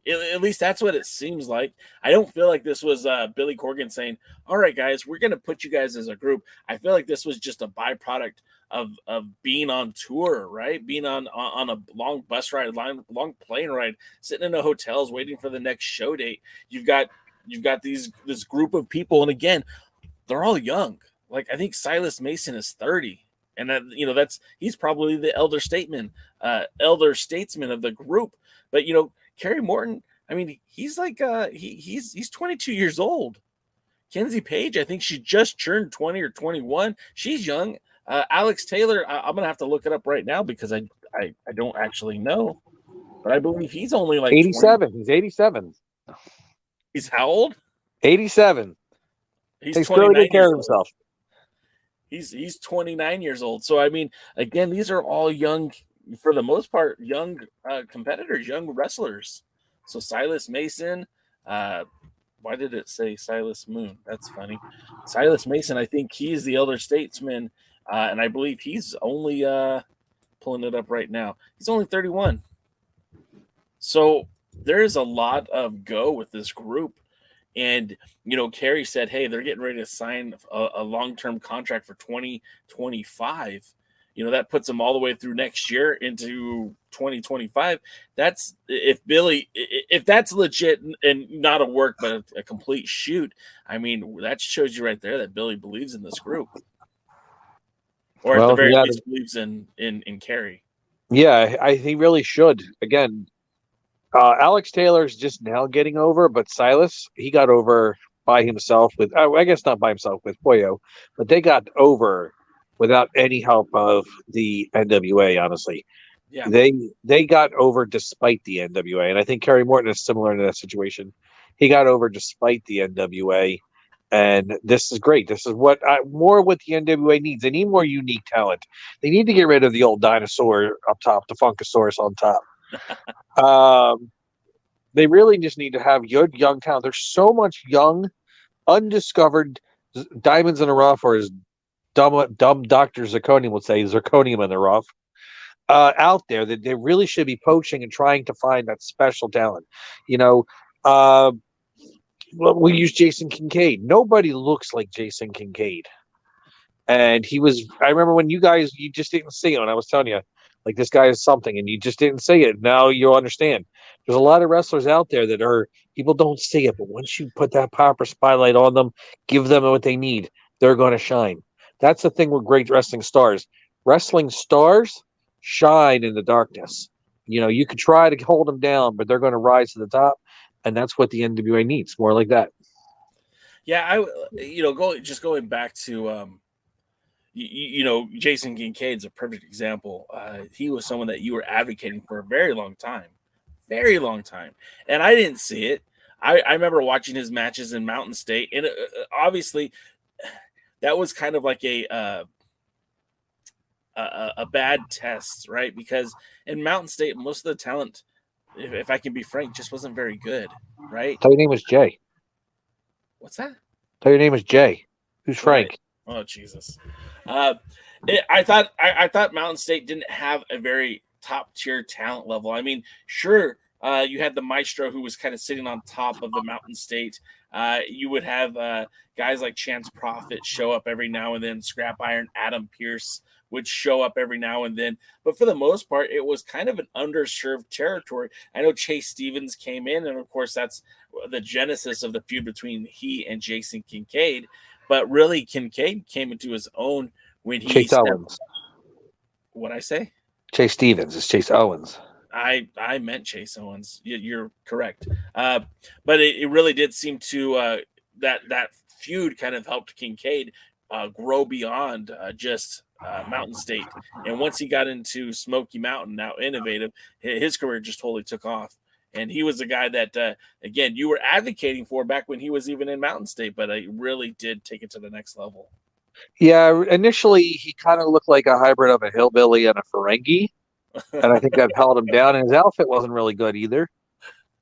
At least that's what it seems like. I don't feel like this was Billy Corgan saying, "All right, guys, we're going to put you guys as a group." I feel like this was just a byproduct of being on tour, right? Being on a long bus ride, long plane ride, sitting in the hotels waiting for the next show date. You've got this group of people, and again, they're all young. Like I think Silas Mason is 30, and he's probably the elder statesman of the group. But Kerry Morton, I mean, he's like he's 22 years old. Kenzie Page, I think she just turned 20 or 21. She's young. Alex Taylor, I'm gonna have to look it up right now because I don't actually know, but I believe he's only like 87. 20. He's 87. He's how old? 87. He's Takes really 29 good care years of himself. He's 29 years old. So I mean, again, these are all young, for the most part, young competitors, young wrestlers. So Silas Mason, why did it say Silas Moon? That's funny. Silas Mason, I think he's the elder statesman, and I believe he's only pulling it up right now. He's only 31. So there's a lot of go with this group. And, Kerry said, hey, they're getting ready to sign a long-term contract for 2025. That puts them all the way through next year into 2025. That's if that's legit and not a work, but a complete shoot. I mean, that shows you right there that Billy believes in this group, or at the very least believes in Kerry. Yeah, he really should. Again, Alex Taylor's just now getting over, but Silas, he got over by himself with, I guess not by himself, with Pollo, but they got over without any help of the NWA, honestly. Yeah. They got over despite the NWA, and I think Kerry Morton is similar to that situation. He got over despite the NWA, and this is great. This is what the NWA needs. They need more unique talent. They need to get rid of the old dinosaur up top, the Funkasaurus on top. They really just need to have good young talent. There's so much young, undiscovered diamonds in the rough, or as dumb Dr. Zirconium would say, zirconium in the rough, out there that they really should be poaching and trying to find that special talent. We use Jason Kincaid. Nobody looks like Jason Kincaid. And I remember when you just didn't see him, and I was telling you, like, this guy is something, and you just didn't see it. Now you'll understand. There's a lot of wrestlers out there that people don't see it, but once you put that proper spotlight on them, give them what they need, they're going to shine. That's the thing with great wrestling stars. Wrestling stars shine in the darkness. You could try to hold them down, but they're going to rise to the top, and that's what the NWA needs, more like that. Yeah, going back to Jason Kincaid's a perfect example. He was someone that you were advocating for a very long time, and I didn't see it. I remember watching his matches in Mountain State, and obviously that was kind of like a bad test, right? Because in Mountain State, most of the talent, if I can be frank, just wasn't very good, right? Tell your name was Jay. What's that? Tell your name is Jay. Who's Frank? Right. Oh, Jesus. I thought Mountain State didn't have a very top tier talent level. I mean, sure, you had the Maestro who was kind of sitting on top of the Mountain State. You would have guys like Chance Prophet show up every now and then. Scrap Iron Adam Pierce would show up every now and then. But for the most part, it was kind of an underserved territory. I know Chase Stevens came in, and of course, that's the genesis of the feud between he and Jason Kincaid. But really, Kincaid came into his own when he Chase Owens. What'd I say? Chase Stevens. It's Chase Owens. I meant Chase Owens. You're correct. But it really did seem to that feud kind of helped Kincaid grow beyond just Mountain State. And once he got into Smoky Mountain, now Innovative, his career just totally took off. And he was a guy that, again, you were advocating for back when he was even in Mountain State, but he really did take it to the next level. Yeah, initially he kind of looked like a hybrid of a hillbilly and a Ferengi. And I think that held him down. And his outfit wasn't really good either.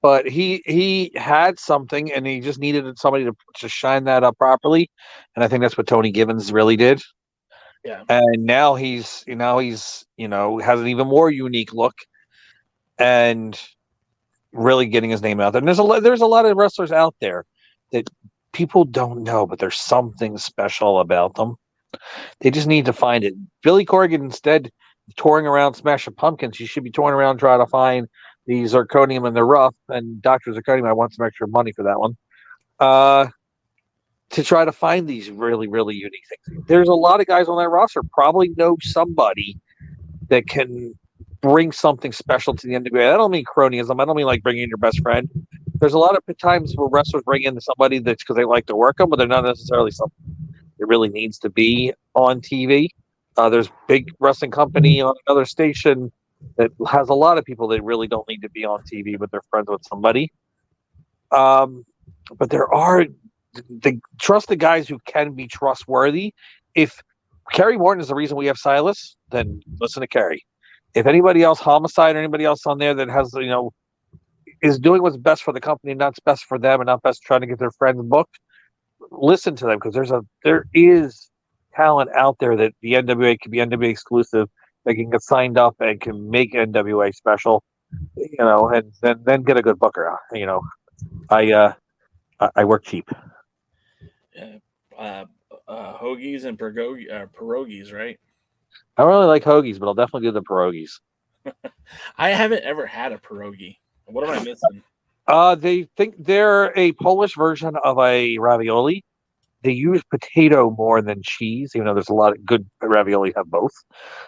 But he had something, and he just needed somebody to shine that up properly. And I think that's what Tony Givens really did. Yeah. And now he's has an even more unique look. And really getting his name out there. And there's a lot of wrestlers out there that people don't know, but there's something special about them. They just need to find it. Billy Corgan, instead of touring around Smashing Pumpkins, you should be touring around trying to find the Zirconium and the Rough. And Dr. Zirconium, I want some extra money for that one. To try to find these really, really unique things. There's a lot of guys on that roster probably know somebody that can bring something special to the NWA. I don't mean cronyism. I don't mean like bringing in your best friend. There's a lot of times where wrestlers bring in somebody that's because they like to work them, but they're not necessarily something that really needs to be on TV. There's big wrestling company on another station that has a lot of people that really don't need to be on TV, but they're friends with somebody. But there are trust the guys who can be trustworthy. If Kerry Morton is the reason we have Silas, then listen to Kerry. If anybody else, Homicide or anybody else on there that has, is doing what's best for the company, not best for them, and not best trying to get their friends booked, listen to them, because there is talent out there that the NWA can be NWA exclusive. They can get signed up and can make NWA special, and then get a good booker. I work cheap. Hoagies and pierogies, right? I don't really like hoagies, but I'll definitely do the pierogies. I haven't ever had a pierogi. What am I missing? They think they're a Polish version of a ravioli. They use potato more than cheese, even though there's a lot of good ravioli have both.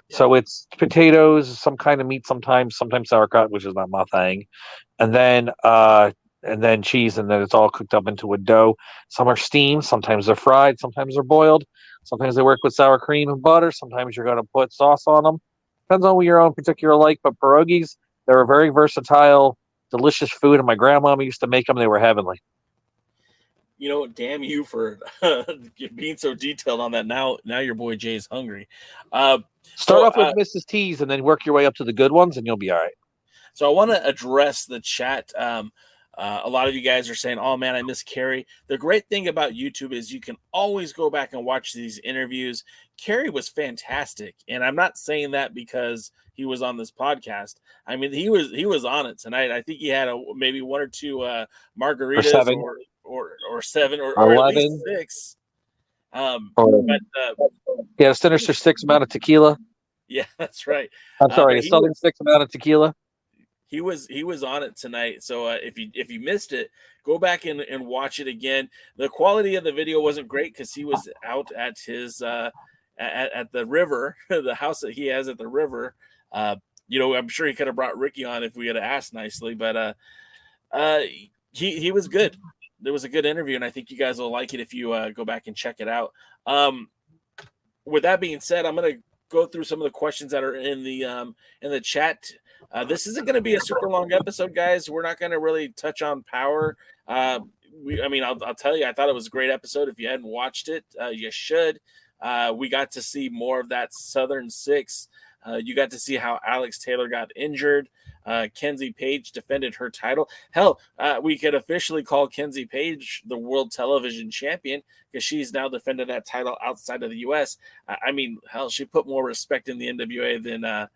Yeah. So it's potatoes, some kind of meat, sometimes sauerkraut, which is not my thing, and then cheese, and then it's all cooked up into a dough. Some are steamed, sometimes they're fried, sometimes they're boiled, sometimes they work with sour cream and butter, sometimes you're going to put sauce on them. Depends on what your own particular like, but pierogies, they're a very versatile, delicious food, and my grandmama used to make them. They were heavenly. Damn you for being so detailed on that. Now your boy Jay's hungry. Start off with Mrs. T's and then work your way up to the good ones, and you'll be all right. So I want to address the chat. A lot of you guys are saying, oh, man, I miss Kerry. The great thing about YouTube is you can always go back and watch these interviews. Kerry was fantastic, and I'm not saying that because he was on this podcast. I mean, he was on it tonight. I think he had maybe one or two margaritas or seven or 11. At least 6. Yeah, a sinister 6 amount of tequila. Yeah, that's right. I'm sorry, a Southern 6 amount of tequila. He was on it tonight. So if you missed it, go back and watch it again. The quality of the video wasn't great because he was out at his at the river, the house that he has at the river. I'm sure he could have brought Ricky on if we had asked nicely, but he was good. There was a good interview, and I think you guys will like it if you go back and check it out. With that being said, I'm going to go through some of the questions that are in the chat. This isn't going to be a super long episode, guys. We're not going to really touch on Power. I'll tell you, I thought it was a great episode. If you hadn't watched it, you should. We got to see more of that Southern 6. You got to see how Alex Taylor got injured. Kenzie Page defended her title. Hell, we could officially call Kenzie Page the World Television Champion because she's now defended that title outside of the U.S. Hell, she put more respect in the NWA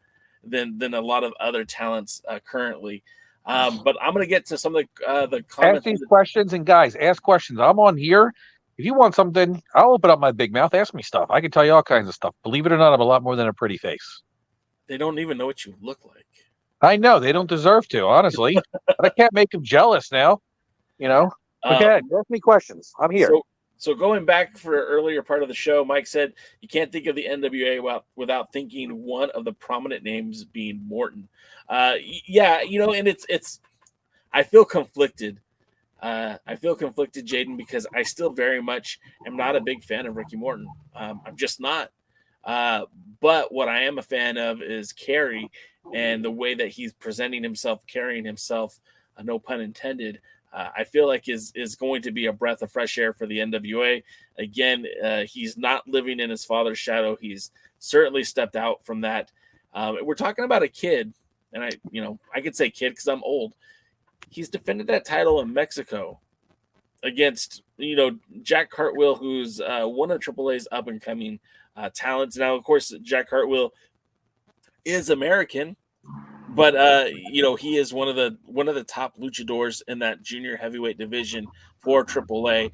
than a lot of other talents currently. But I'm going to get to some of the comments. Ask these questions, and guys, ask questions. I'm on here. If you want something, I'll open up my big mouth. Ask me stuff. I can tell you all kinds of stuff. Believe it or not, I'm a lot more than a pretty face. They don't even know what you look like. I know. They don't deserve to, honestly. But I can't make them jealous now. Okay, ask me questions. I'm here. So going back for an earlier part of the show, Mike said you can't think of the NWA without thinking one of the prominent names being Morton. Yeah, and it's. I feel conflicted. Jaden, because I still very much am not a big fan of Ricky Morton. I'm just not. But what I am a fan of is Kerry and the way that he's presenting himself, carrying himself, no pun intended. I feel like is going to be a breath of fresh air for the NWA. Again, he's not living in his father's shadow. He's certainly stepped out from that. We're talking about a kid, and I could say kid because I'm old. He's defended that title in Mexico against, Jack Cartwheel, who's one of AAA's up-and-coming talents. Now, of course, Jack Cartwheel is American, but you know, he is one of the top luchadors in that junior heavyweight division for AAA,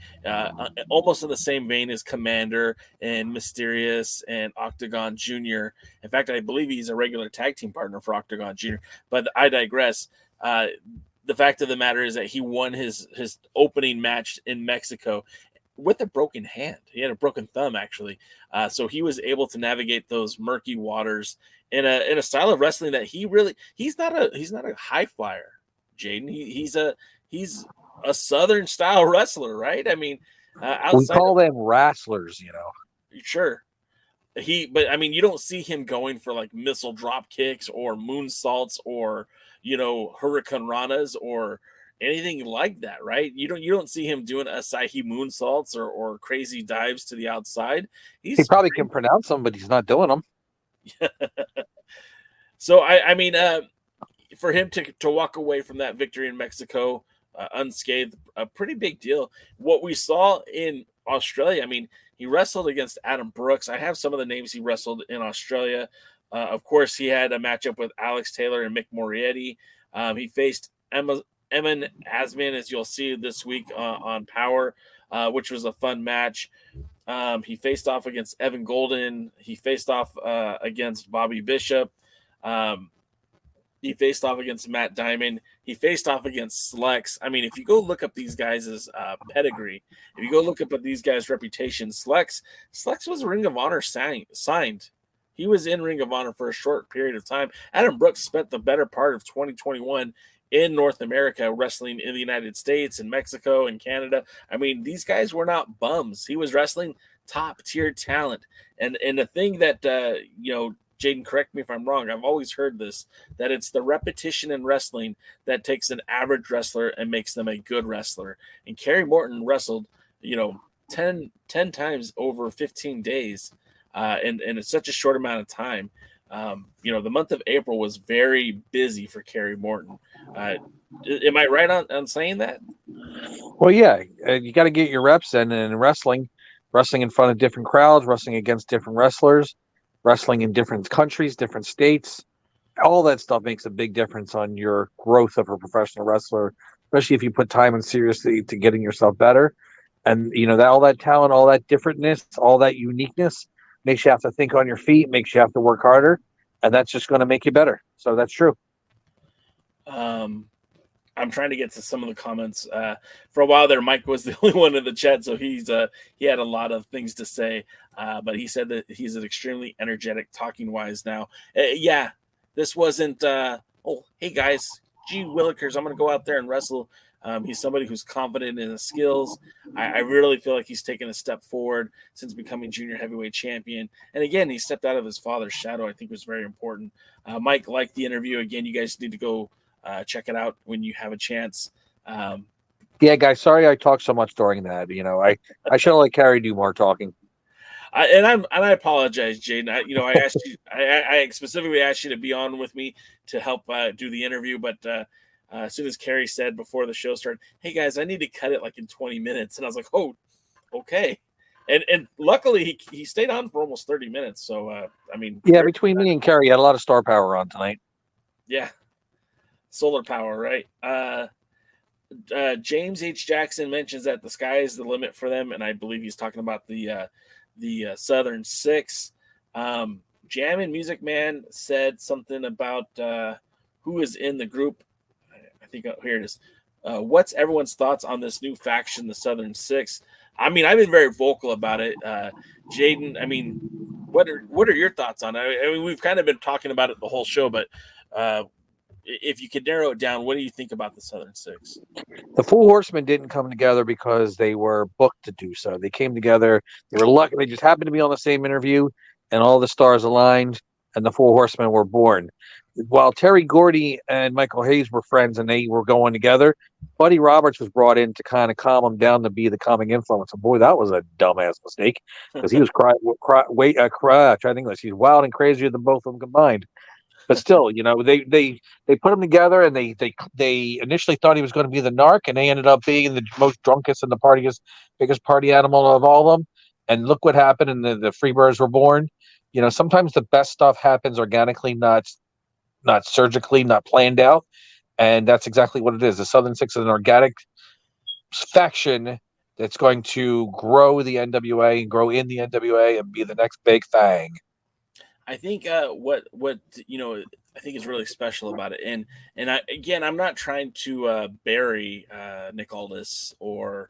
almost in the same vein as Commander and Mysterious and Octagon Junior. In fact, I believe he's a regular tag team partner for Octagon Junior. But I digress. The fact of the matter is that he won his opening match in Mexico with a broken hand. He had a broken thumb, actually. So he was able to navigate those murky waters in a style of wrestling that he's not a high flyer, Jaden. He's a Southern style wrestler, right? I mean, we call them wrestlers, you know. Sure. But I mean, you don't see him going for like missile drop kicks or moonsaults or, you know, hurricane ranas or anything like that, right? You don't see him doing Asahi moonsaults or crazy dives to the outside. He probably can pronounce them, but he's not doing them. So I mean, for him to walk away from that victory in Mexico unscathed, a pretty big deal. What we saw in Australia, I mean, he wrestled against Adam Brooks. I have some of the names he wrestled in Australia. Of course, he had a matchup with Alex Taylor and Mick Morietti. He faced Emin Asman, as you'll see this week on Power, which was a fun match. He faced off against Evan Golden. He faced off against Bobby Bishop. He faced off against Matt Diamond. He faced off against Slex. I mean, if you go look up these guys' pedigree, if you go look up these guys' reputation, Slex was Ring of Honor signed. He was in Ring of Honor for a short period of time. Adam Brooks spent the better part of 2021 in North America, wrestling in the United States and Mexico and Canada. I mean, these guys were not bums. He was wrestling top-tier talent. And the thing that, you know, Jaden, correct me if I'm wrong, I've always heard this, that it's the repetition in wrestling that takes an average wrestler and makes them a good wrestler. And Kerry Morton wrestled, you know, 10 times over 15 days and in such a short amount of time. You know, the month of April was very busy for Kerry Morton. Am I right on saying that? Well, yeah, you got to get your reps in, and wrestling in front of different crowds, wrestling against different wrestlers, wrestling in different countries, different states. All that stuff makes a big difference on your growth of a professional wrestler, especially if you put time and seriously to getting yourself better. And, you know, all that talent, all that differentness, all that uniqueness makes you have to think on your feet, makes you have to work harder, and that's just going to make you better. So that's true. I'm trying to get to some of the comments. For a while there, Mike was the only one in the chat, so he had a lot of things to say. But he said that he's an extremely energetic, talking wise now. Yeah, this wasn't. Oh, hey guys, gee Willikers, I'm going to go out there and wrestle. He's somebody who's confident in his skills. I really feel like he's taken a step forward since becoming junior heavyweight champion. And again, he stepped out of his father's shadow. I think was very important. Mike liked the interview. Again, you guys need to go check it out when you have a chance. Yeah, guys, sorry I talked so much during that. You know, I should have let Kerry do more talking. I apologize, Jaden. I asked you. I specifically asked you to be on with me to help do the interview, but as soon as Kerry said before the show started, "Hey guys, I need to cut it like in 20 minutes," and I was like, "Oh, okay." And luckily he stayed on for almost 30 minutes. So I mean, yeah, between me and Kerry, had a lot of star power on tonight. Yeah, solar power, right? James H. Jackson mentions that the sky is the limit for them, and I believe he's talking about the Southern Six. Jammin' Music Man said something about who is in the group. I think here it is. What's everyone's thoughts on this new faction, the Southern Six? I mean, I've been very vocal about it. Jaden, I mean, what are your thoughts on it? I mean, we've kind of been talking about it the whole show, but if you could narrow it down, what do you think about the Southern Six? The Four Horsemen didn't come together because they were booked to do so. They came together. They were lucky. They just happened to be on the same interview, and all the stars aligned, and the Four Horsemen were born. While Terry Gordy and Michael Hayes were friends and they were going together, Buddy Roberts was brought in to kind of calm them down, to be the calming influence. And boy, that was a dumbass mistake, because he was trying to think he's wild and crazier than both of them combined. But still, you know, they put him together, and they initially thought he was going to be the narc, and they ended up being the most drunkest and the biggest party animal of all of them. And look what happened, and the Freebirds were born. You know, sometimes the best stuff happens organically, not not surgically, not planned out. And that's exactly what it is. The Southern Six is an organic faction that's going to grow the NWA and grow in the NWA and be the next big thing. I think what I think is really special about it, and I'm not trying to bury Nick Aldis or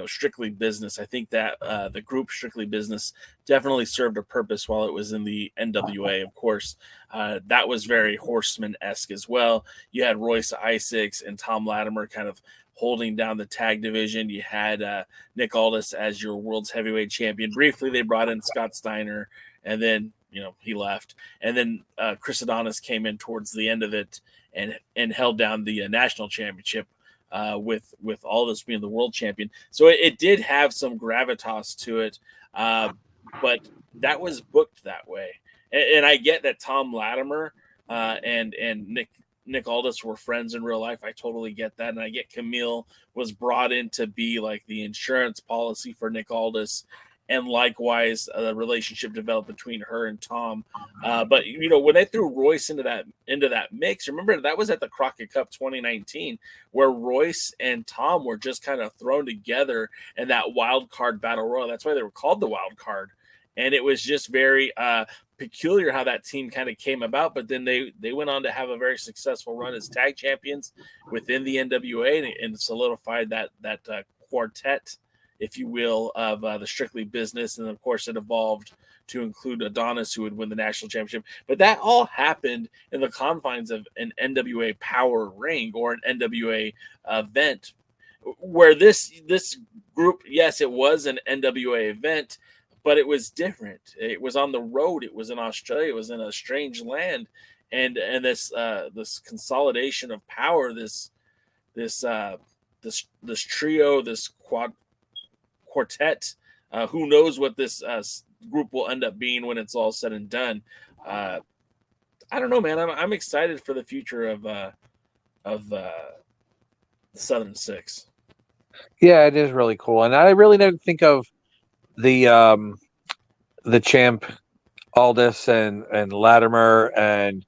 Strictly Business. I think that the group Strictly Business definitely served a purpose while it was in the NWA. Of course, that was very Horseman-esque as well. You had Royce Isaacs and Tom Latimer kind of holding down the tag division. You had Nick Aldis as your world's heavyweight champion. Briefly, they brought in Scott Steiner, and then he left. And then Chris Adonis came in towards the end of it and held down the national championship with Aldis being the world champion. So it did have some gravitas to it, but that was booked that way. And I get that Tom Latimer and Nick Aldis were friends in real life. I totally get that. And I get Camille was brought in to be like the insurance policy for Nick Aldis. And likewise, the relationship developed between her and Tom. But when they threw Royce into that mix, remember that was at the Crockett Cup 2019, where Royce and Tom were just kind of thrown together in that wild card battle royal. That's why they were called the wild card, and it was just very peculiar how that team kind of came about. But then they went on to have a very successful run as tag champions within the NWA and solidified that quartet, if you will, of the Strictly Business. And of course it evolved to include Adonis, who would win the national championship. But that all happened in the confines of an NWA power ring or an NWA event, where this group, yes, it was an NWA event, but it was different. It was on the road. It was in Australia. It was in a strange land. And this consolidation of power, this trio, this quartet, who knows what this group will end up being when it's all said and done. I don't know, man. I'm excited for the future of the Southern Six. Yeah, it is really cool. And I really didn't think of the champ Aldis and Latimer and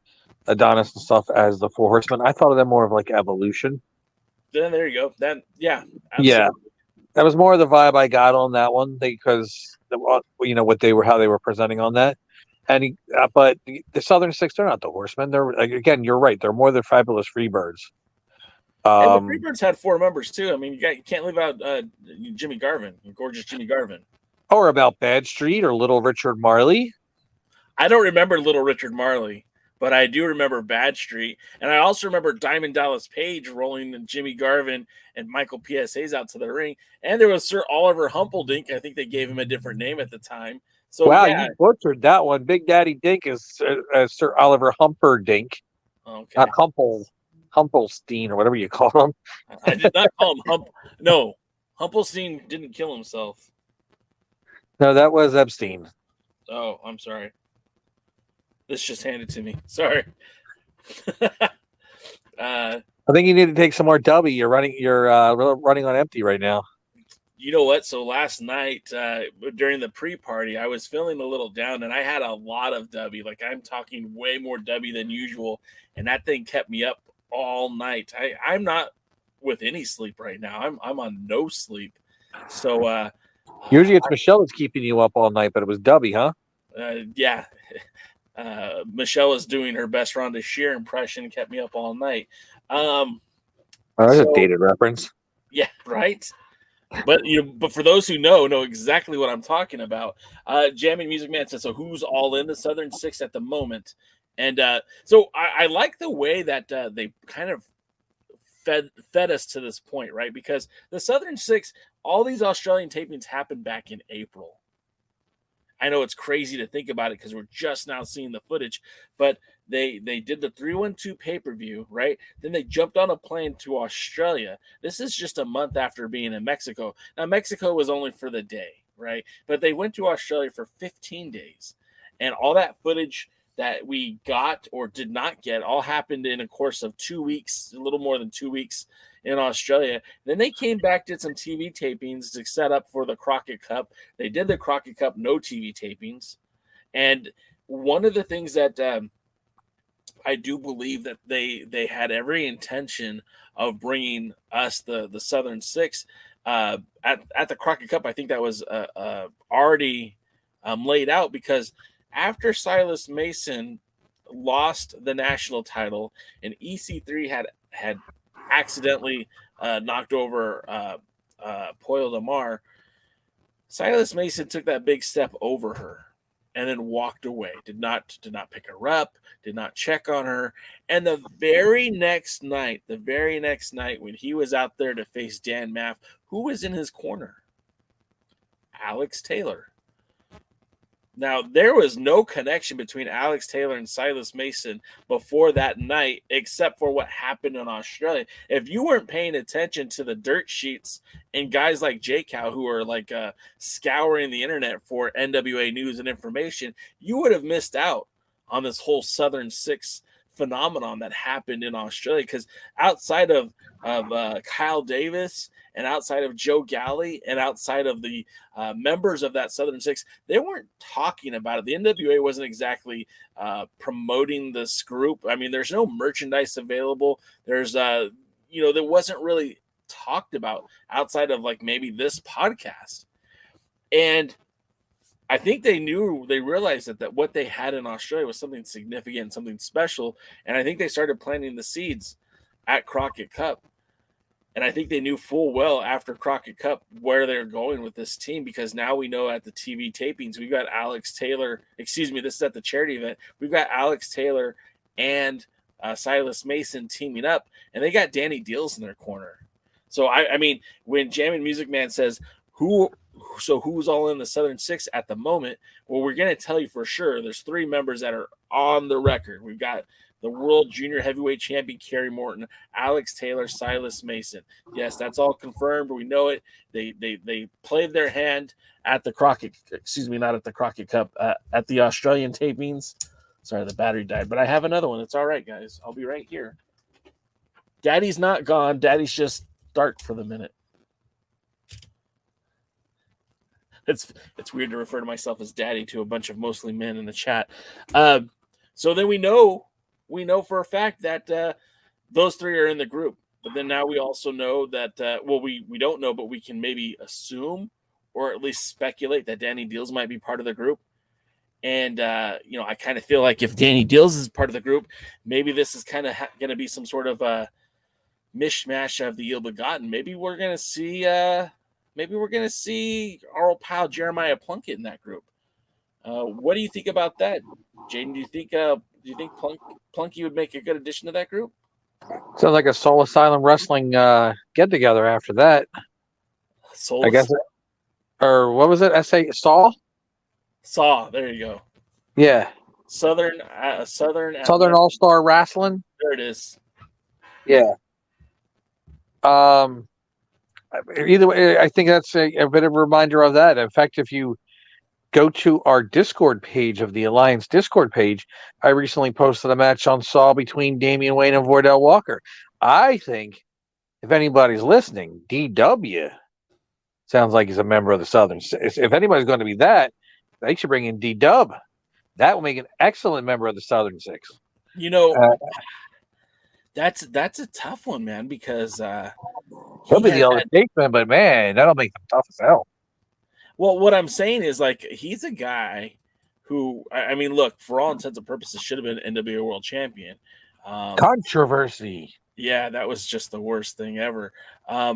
Adonis and stuff as the Four Horsemen. I thought of them more of like Evolution. Then there you go. Then absolutely. Yeah. That was more of the vibe I got on that one because how they were presenting on that, but the Southern Six, they're not the Horsemen. They're, again, you're right. They're more the Fabulous Freebirds. And the Freebirds had 4 members too. I mean, you can't leave out Jimmy Garvin, gorgeous Jimmy Garvin, or about Bad Street or Little Richard Marley. I don't remember Little Richard Marley, but I do remember Bad Street. And I also remember Diamond Dallas Page rolling Jimmy Garvin and Michael PSAs out to the ring. And there was Sir Oliver Humpeldink. I think they gave him a different name at the time. So wow, yeah. You butchered that one. Big Daddy Dink is Sir Oliver Humperdink. Okay. Not Humpelstein or whatever you call him. I did not call him Hump. No, Humpelstein didn't kill himself. No, that was Epstein. Oh, I'm sorry. This just handed to me. Sorry. I think you need to take some more W. You're running on empty right now. You know what? So last night during the pre-party, I was feeling a little down, and I had a lot of W. Like, I'm talking way more W than usual, and that thing kept me up all night. I'm not with any sleep right now. I'm on no sleep. So usually it's Michelle that's keeping you up all night, but it was W, huh? Yeah. Michelle was doing her best Rhonda Shear impression, kept me up all night. That's a dated reference. Yeah, right. But but for those who know exactly what I'm talking about. Jamming Music Man says, so who's all in the Southern Six at the moment? And so I like the way that they kind of fed us to this point, right? Because the Southern Six, all these Australian tapings happened back in April. I know it's crazy to think about it because we're just now seeing the footage, but they did the 312 pay-per-view, right? Then they jumped on a plane to Australia. This is just a month after being in Mexico. Now, Mexico was only for the day, right? But they went to Australia for 15 days. And all that footage that we got or did not get all happened in a course of 2 weeks, a little more than 2 weeks in Australia. Then they came back, did some TV tapings to set up for the Crockett Cup. They did the Crockett Cup, no TV tapings. And one of the things that I do believe that they had every intention of bringing us the Southern Six at the Crockett Cup. I think that was already laid out, because after Silas Mason lost the national title and EC3 had accidentally knocked over Poyle Damar, Silas Mason took that big step over her and then walked away. Did not pick her up, did not check on her. And the very next night when he was out there to face Dan Maff, who was in his corner? Alex Taylor. Now, there was no connection between Alex Taylor and Silas Mason before that night, except for what happened in Australia. If you weren't paying attention to the dirt sheets and guys like J-Cow who are like scouring the internet for NWA news and information, you would have missed out on this whole Southern Six phenomenon that happened in Australia. Because outside of Kyle Davis and outside of Joe Galley and outside of the members of that Southern Six, they weren't talking about it. The NWA wasn't exactly promoting this group. I mean, there's no merchandise available. There's, that wasn't really talked about outside of like maybe this podcast. And I think they realized that what they had in Australia was something significant, something special. And I think they started planting the seeds at Crockett Cup. And I think they knew full well after Crockett Cup where they're going with this team, because now we know at the TV tapings, we've got Alex Taylor. Excuse me, this is at the charity event. We've got Alex Taylor and Silas Mason teaming up, and they got Danny Deals in their corner. So, I mean, when Jammin' Music Man says, who's all in the Southern Six at the moment? Well, we're going to tell you for sure. There's 3 members that are on the record. We've got the World Junior Heavyweight Champion Kerry Morton, Alex Taylor, Silas Mason. Yes, that's all confirmed. We know it. They played their hand at the Crockett. Excuse me, not at the Crockett Cup. At the Australian tapings. Sorry, the battery died, but I have another one. It's all right, guys. I'll be right here. Daddy's not gone. Daddy's just dark for the minute. It's weird to refer to myself as daddy to a bunch of mostly men in the chat. So then we know for a fact that those 3 are in the group. But then now we also know that, we don't know, but we can maybe assume or at least speculate that Danny Deals might be part of the group. And, I kind of feel like if Danny Deals is part of the group, maybe this is kind of going to be some sort of a mishmash of the ill-begotten. Maybe we're going to see our old pal Jeremiah Plunkett in that group. What do you think about that, Jaden? Do you think Plunky would make a good addition to that group? Sounds like a Soul Asylum Wrestling get together after that. I guess. Or what was it? Saw. There you go. Yeah. Southern All Star Wrestling. There it is. Yeah. Either way, I think that's a bit of a reminder of that. In fact, if you go to our Discord page of the Alliance Discord page, I recently posted a match on Saw between Damian Wayne and Vordell Walker. I think, if anybody's listening, DW sounds like he's a member of the Southern. If anybody's going to be that, they should bring in D-Dub. That will make an excellent member of the Southern Six. That's a tough one, man, because he'll be the other man, but man, that'll make him tough as hell. Well, what I'm saying is, like, he's a guy who, I mean, look, for all intents and purposes, should have been NWA World Champion. Controversy. Yeah, that was just the worst thing ever. I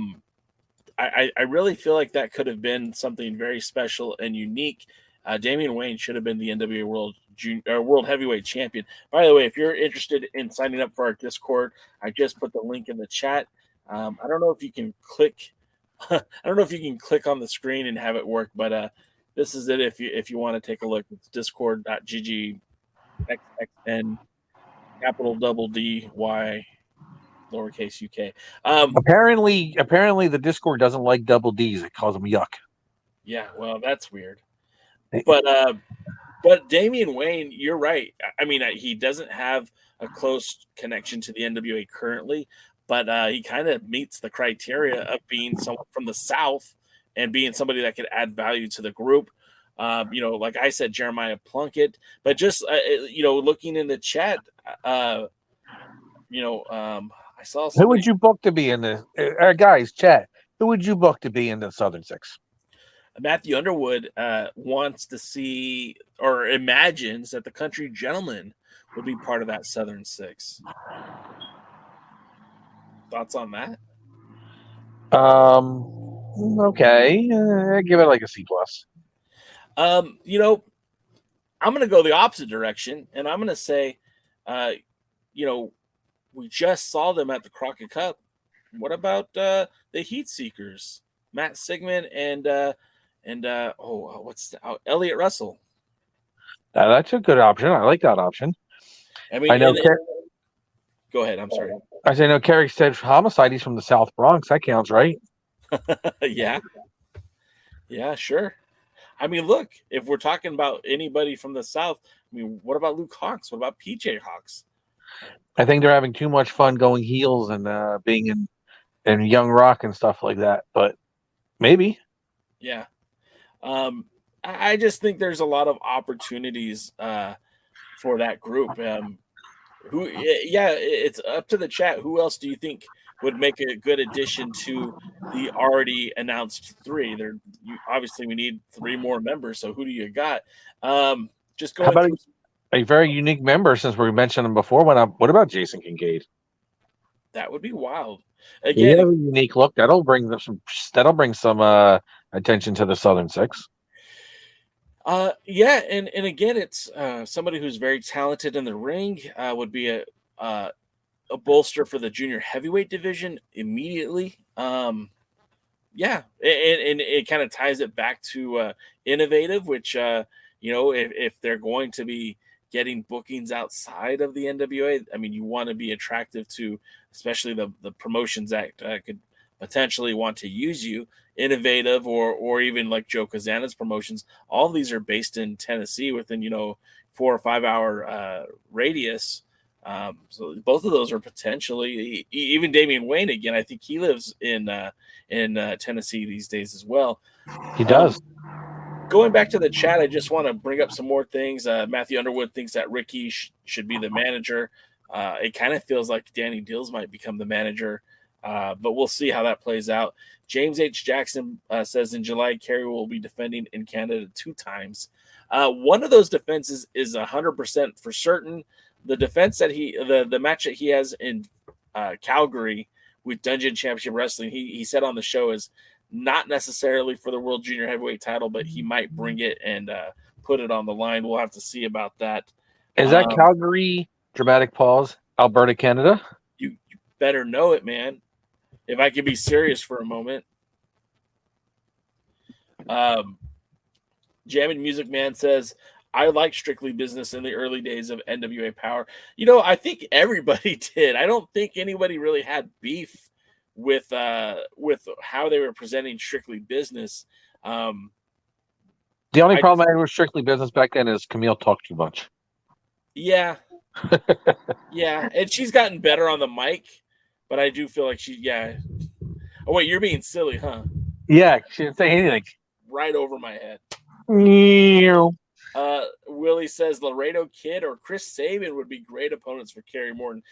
really feel like that could have been something very special and unique. Damian Wayne should have been the NWA World Heavyweight Champion. By the way, if you're interested in signing up for our Discord, I just put the link in the chat. I don't know if you can click. I don't know if you can click on the screen and have it work, but this is it. If you want to take a look, it's discord.gg xxn capital double D Y lowercase UK. Apparently the Discord doesn't like double D's. It calls them yuck. Yeah, well, that's weird. But Damian Wayne, you're right. I mean, he doesn't have a close connection to the NWA currently, but he kind of meets the criteria of being someone from the South and being somebody that could add value to the group. Like I said, Jeremiah Plunkett, but just, looking in the chat, I saw Who somebody, would you book to be in the guys chat? Who would you book to be in the Southern Six? Matthew Underwood wants to see or imagines that the Country Gentlemen would be part of that Southern Six. Thoughts on that? Okay, give it like a C+. I'm going to go the opposite direction, and I'm going to say, we just saw them at the Crockett Cup. What about the Heat Seekers, Matt Sigmund and Elliot Russell? That's a good option. I like that option. I mean, I know. Go ahead. I'm sorry. I say no. Kerry said Homicide. He's from the South Bronx. That counts, right? Yeah, sure. I mean, look, if we're talking about anybody from the South, I mean, what about Luke Hawks? What about PJ Hawks? I think they're having too much fun going heels and being in Young Rock and stuff like that. But maybe. Yeah. I just think there's a lot of opportunities for that group. It's up to the chat. Who else do you think would make a good addition to the already announced three? Obviously we need 3 more members. So who do you got? Just going. How about a very unique member, since we mentioned him before? What about Jason Kincaid? That would be wild. Again, a unique look. That'll bring some attention to the Southern Six. And again, it's somebody who's very talented in the ring. Would be a bolster for the junior heavyweight division immediately. And it kind of ties it back to Innovative, which if they're going to be getting bookings outside of the NWA, I mean, you want to be attractive to especially the promotions that could potentially want to use you. Innovative or even like Joe Kazana's promotions, all of these are based in Tennessee within 4 or 5 hour radius. So both of those are potentially, even Damian Wayne, again, I think he lives in Tennessee these days as well. He does. Going back to the chat, I just want to bring up some more things. Matthew Underwood thinks that Ricky should be the manager. It kind of feels like Danny Dills might become the manager, but we'll see how that plays out. James H. Jackson says in July, Kerry will be defending in Canada 2 times. One of those defenses is 100% for certain. The defense that the match that he has in Calgary with Dungeon Championship Wrestling, he said on the show, is not necessarily for the World Junior Heavyweight title, but he might bring it and put it on the line. We'll have to see about that. Is that Calgary, dramatic pause, Alberta, Canada? You better know it, man. If I could be serious for a moment. Jammin' Music Man says, I like Strictly Business in the early days of NWA Power. I think everybody did. I don't think anybody really had beef with how they were presenting Strictly Business. The only problem I had with Strictly Business back then is Camille talked too much. Yeah. Yeah. And she's gotten better on the mic, but I do feel like Oh, wait, you're being silly, huh? Yeah, she didn't say anything. Right over my head. Willie says Laredo Kid or Chris Sabin would be great opponents for Kerry Morton.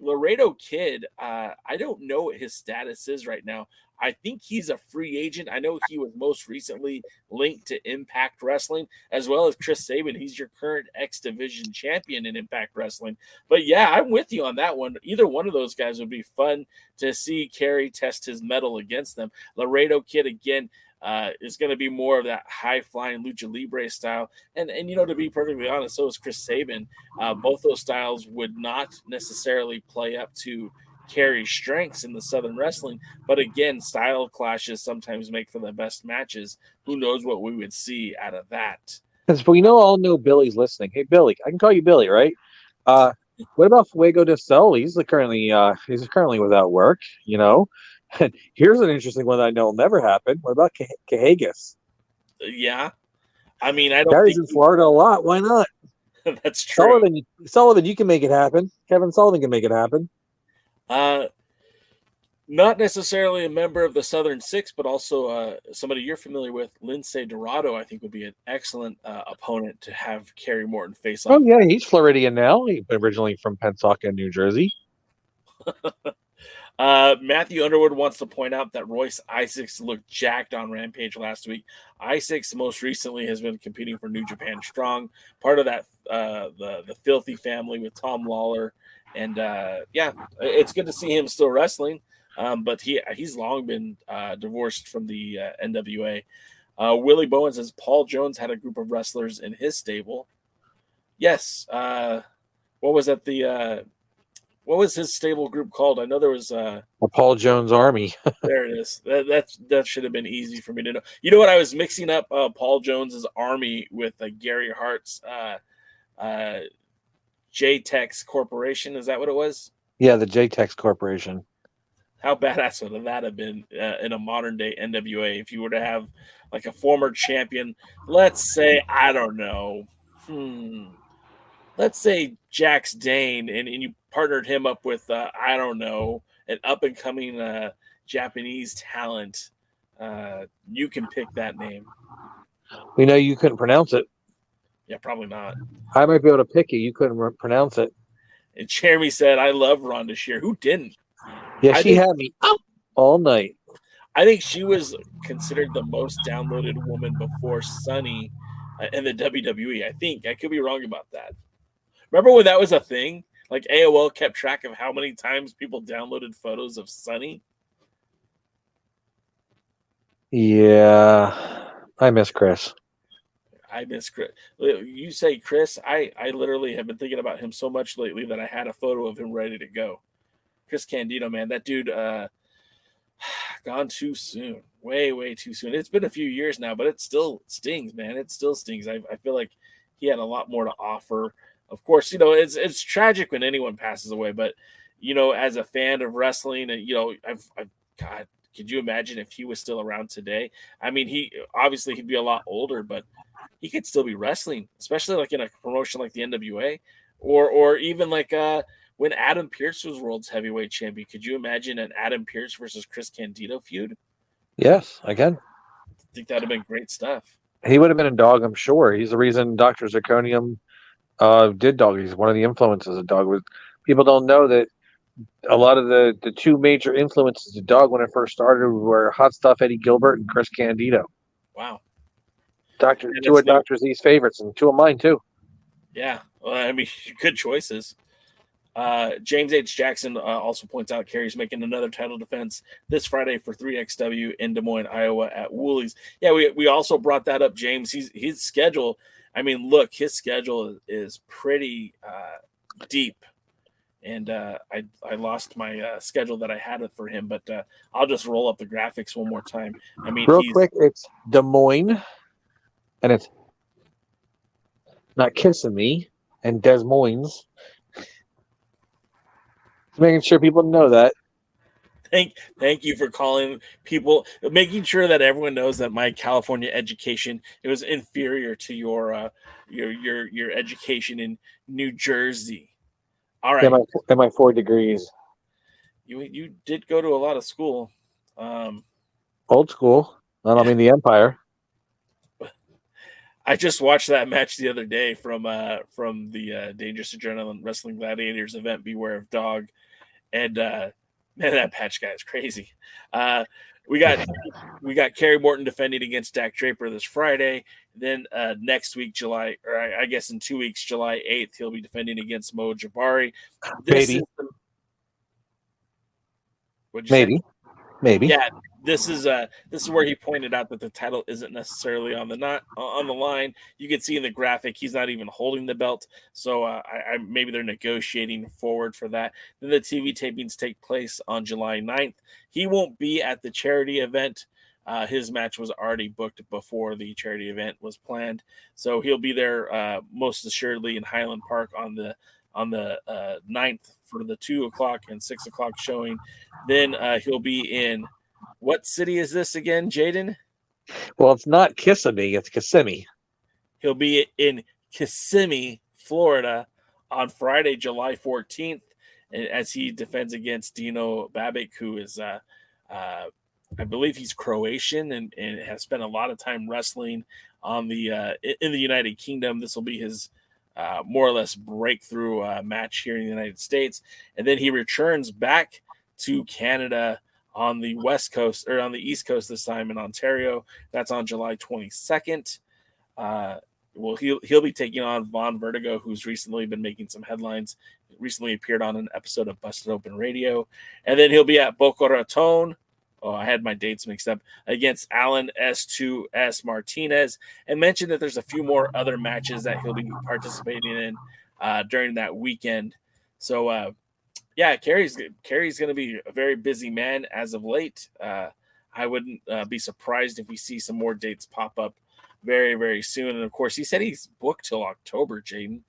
Laredo Kid, I don't know what his status is right now. I think he's a free agent. I know he was most recently linked to Impact Wrestling, as well as Chris Sabin. He's your current X Division champion in Impact Wrestling. But yeah, I'm with you on that one. Either one of those guys would be fun to see Kerry test his mettle against them. Laredo Kid, again, is going to be more of that high-flying lucha libre style. And to be perfectly honest, so is Chris Sabin. Both those styles would not necessarily play up to Kerry's strengths in the Southern Wrestling. But again, style clashes sometimes make for the best matches. Who knows what we would see out of that? Because we all know Billy's listening. Hey, Billy, I can call you Billy, right? What about Fuego de Sol? He's currently without work, Here's an interesting one that I know will never happen. What about Cahagas? Yeah. I mean, I don't Gary's in Florida a lot. Why not? That's true. Sullivan, you can make it happen. Kevin Sullivan can make it happen. Not necessarily a member of the Southern Six, but also somebody you're familiar with, Lindsay Dorado, I think would be an excellent opponent to have Kerry Morton face off. Oh yeah, he's Floridian now. He's originally from Pensacola, New Jersey. Matthew Underwood wants to point out that Royce Isaacs looked jacked on Rampage last week. Isaacs most recently has been competing for New Japan Strong, part of that the Filthy family with Tom Lawler, and yeah, it's good to see him still wrestling. But he's long been divorced from the NWA. Willie Bowen says Paul Jones had a group of wrestlers in his stable. Yes. What was that? What was his stable group called? I know there was A Paul Jones Army. there it is. That should have been easy for me to know. You know what? I was mixing up Paul Jones's Army with Gary Hart's J-Tex Corporation. Is that what it was? Yeah, the J-Tex Corporation. How badass would that have been in a modern day NWA if you were to have like a former champion? Let's say, I don't know. Let's say Jax Dane, and you partnered him up with, I don't know, an up-and-coming Japanese talent. You can pick that name. We know you couldn't pronounce it. Yeah, probably not. I might be able to pick it. You couldn't pronounce it. And Jeremy said, I love Rhonda Shear. Who didn't? Yeah, she had me up all night. I think she was considered the most downloaded woman before Sunny in the WWE. I think. I could be wrong about that. Remember when that was a thing? Like AOL kept track of how many times people downloaded photos of Sunny? Yeah. I miss Chris. I miss Chris. You say Chris, I literally have been thinking about him so much lately that I had a photo of him ready to go. Chris Candido, man, that dude gone too soon. Way too soon. It's been a few years now, but it still stings, man. It still stings. I feel like he had a lot more to offer. Of course, you know, it's tragic when anyone passes away, but you know, as a fan of wrestling, and you know, God, could you imagine if he was still around today? I mean, he'd be a lot older, but he could still be wrestling, especially like in a promotion like the NWA, or even like when Adam Pearce was world's heavyweight champion. Could you imagine an Adam Pearce versus Chris Candido feud? Yes, I can. I think that'd have been great stuff. He would have been a dog, I'm sure. He's the reason Dr. Zirconium did dog. He's one of the influences of dog. People don't know that a lot of the two major influences of dog when it first started were Hot Stuff Eddie Gilbert and Chris Candido. Wow. Two of Dr. Z's favorites, and two of mine too. Yeah, well, I mean, good choices. James H. Jackson also points out Kerry's making another title defense this Friday for 3XW in Des Moines, Iowa at Woolies. Yeah, we also brought that up, James. His schedule, I mean, look, his schedule is pretty deep. And I lost my schedule that I had for him, but I'll just roll up the graphics one more time. I mean, real quick, it's Des Moines, and it's not kissing me, and Des Moines. Just making sure people know that. Thank you for calling people, making sure that everyone knows that my California education, it was inferior to your education in New Jersey. All right. Am I 4 degrees? You did go to a lot of school. Old school. I don't mean the Empire. I just watched that match the other day from the Dangerous Adrenaline Wrestling Gladiators event, Beware of Dog, and man, that patch guy is crazy. We got Kerry Morton defending against Dak Draper this Friday. Then next week, July 8th, he'll be defending against Mo Jabari. Maybe. Yeah, this is where he pointed out that the title isn't necessarily on the line. You can see in the graphic he's not even holding the belt, so maybe they're negotiating forward for that. Then the TV tapings take place on July 9th. He won't be at the charity event. His match was already booked before the charity event was planned, so he'll be there most assuredly in Highland Park on the 9th for the 2 o'clock and 6 o'clock showing. Then he'll be in, what city is this again, Jaden? Well, it's not Kissimmee, it's Kissimmee. He'll be in Kissimmee, Florida on Friday, July 14th. as he defends against Dino Babic, who is, I believe he's Croatian and has spent a lot of time wrestling on the in the United Kingdom. This will be his more or less breakthrough match here in the United States, and then he returns back to Canada on the West Coast, or on the East Coast this time in Ontario. That's on July 22nd. Well, he'll be taking on Von Vertigo, who's recently been making some headlines. Recently appeared on an episode of Busted Open Radio, and then he'll be at Boca Raton. Oh, I had my dates mixed up, against Alan S2S Martinez, and mentioned that there's a few more other matches that he'll be participating in during that weekend. So, yeah, Kerry's going to be a very busy man as of late. I wouldn't be surprised if we see some more dates pop up very, very soon. And of course, he said he's booked till October, Jaden.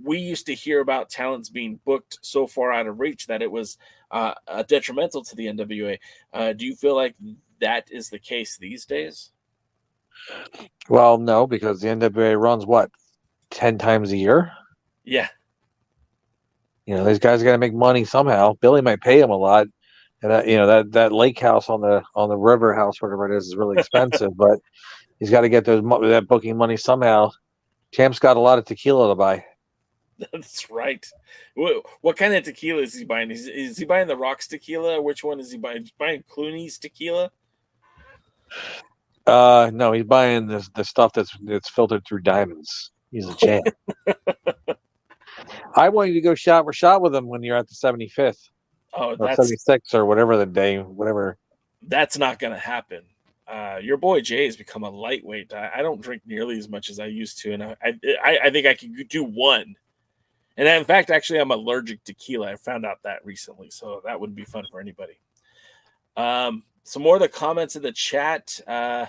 We used to hear about talents being booked so far out of reach that it was detrimental to the NWA. Do you feel like that is the case these days? Well, no, because the NWA runs 10 times a year. Yeah. These guys got to make money somehow. Billy might pay him a lot, and that lake house on the river house, whatever it is really expensive. But he's got to get that booking money somehow. Champ's got a lot of tequila to buy. That's right. What kind of tequila is he buying? Is he buying the Rocks tequila? Which one is he buying? Is he buying Clooney's tequila? No, he's buying the stuff that's filtered through diamonds. He's a champ. I want you to go shot with him when you're at the 75th. Oh, or 76 or whatever the day, whatever. That's not going to happen. Your boy Jay has become a lightweight. I don't drink nearly as much as I used to, and I think I could do one. And in fact, actually, I'm allergic to tequila. I found out that recently, so that wouldn't be fun for anybody. Some more of the comments in the chat. I'm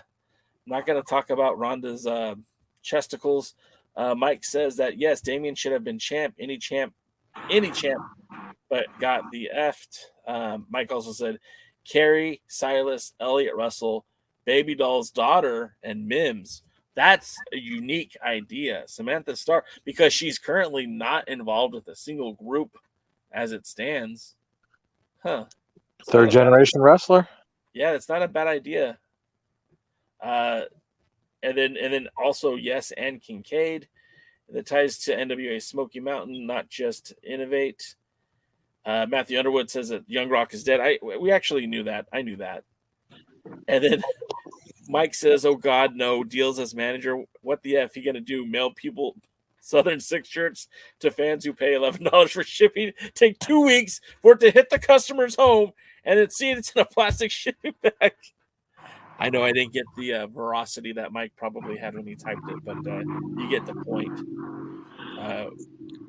not going to talk about Ronda's chesticles. Mike says that, yes, Damien should have been champ, any champ, but got the effed. Mike also said, Kerry, Silas, Elliot Russell, Baby Doll's daughter, and Mims. That's a unique idea. Samantha Starr, because she's currently not involved with a single group as it stands. Huh. Third generation wrestler? Yeah, it's not a bad idea. And then also, yes, and Kincaid. The ties to NWA Smoky Mountain, not just Innovate. Matthew Underwood says that Young Rock is dead. We actually knew that. I knew that. And then Mike says, oh, God, no. Deals as manager. What the F he going to do? Mail people Southern Six shirts to fans who pay $11 for shipping. Take 2 weeks for it to hit the customer's home. And then see it's in a plastic shipping bag. I know I didn't get the veracity that Mike probably had when he typed it, but you get the point.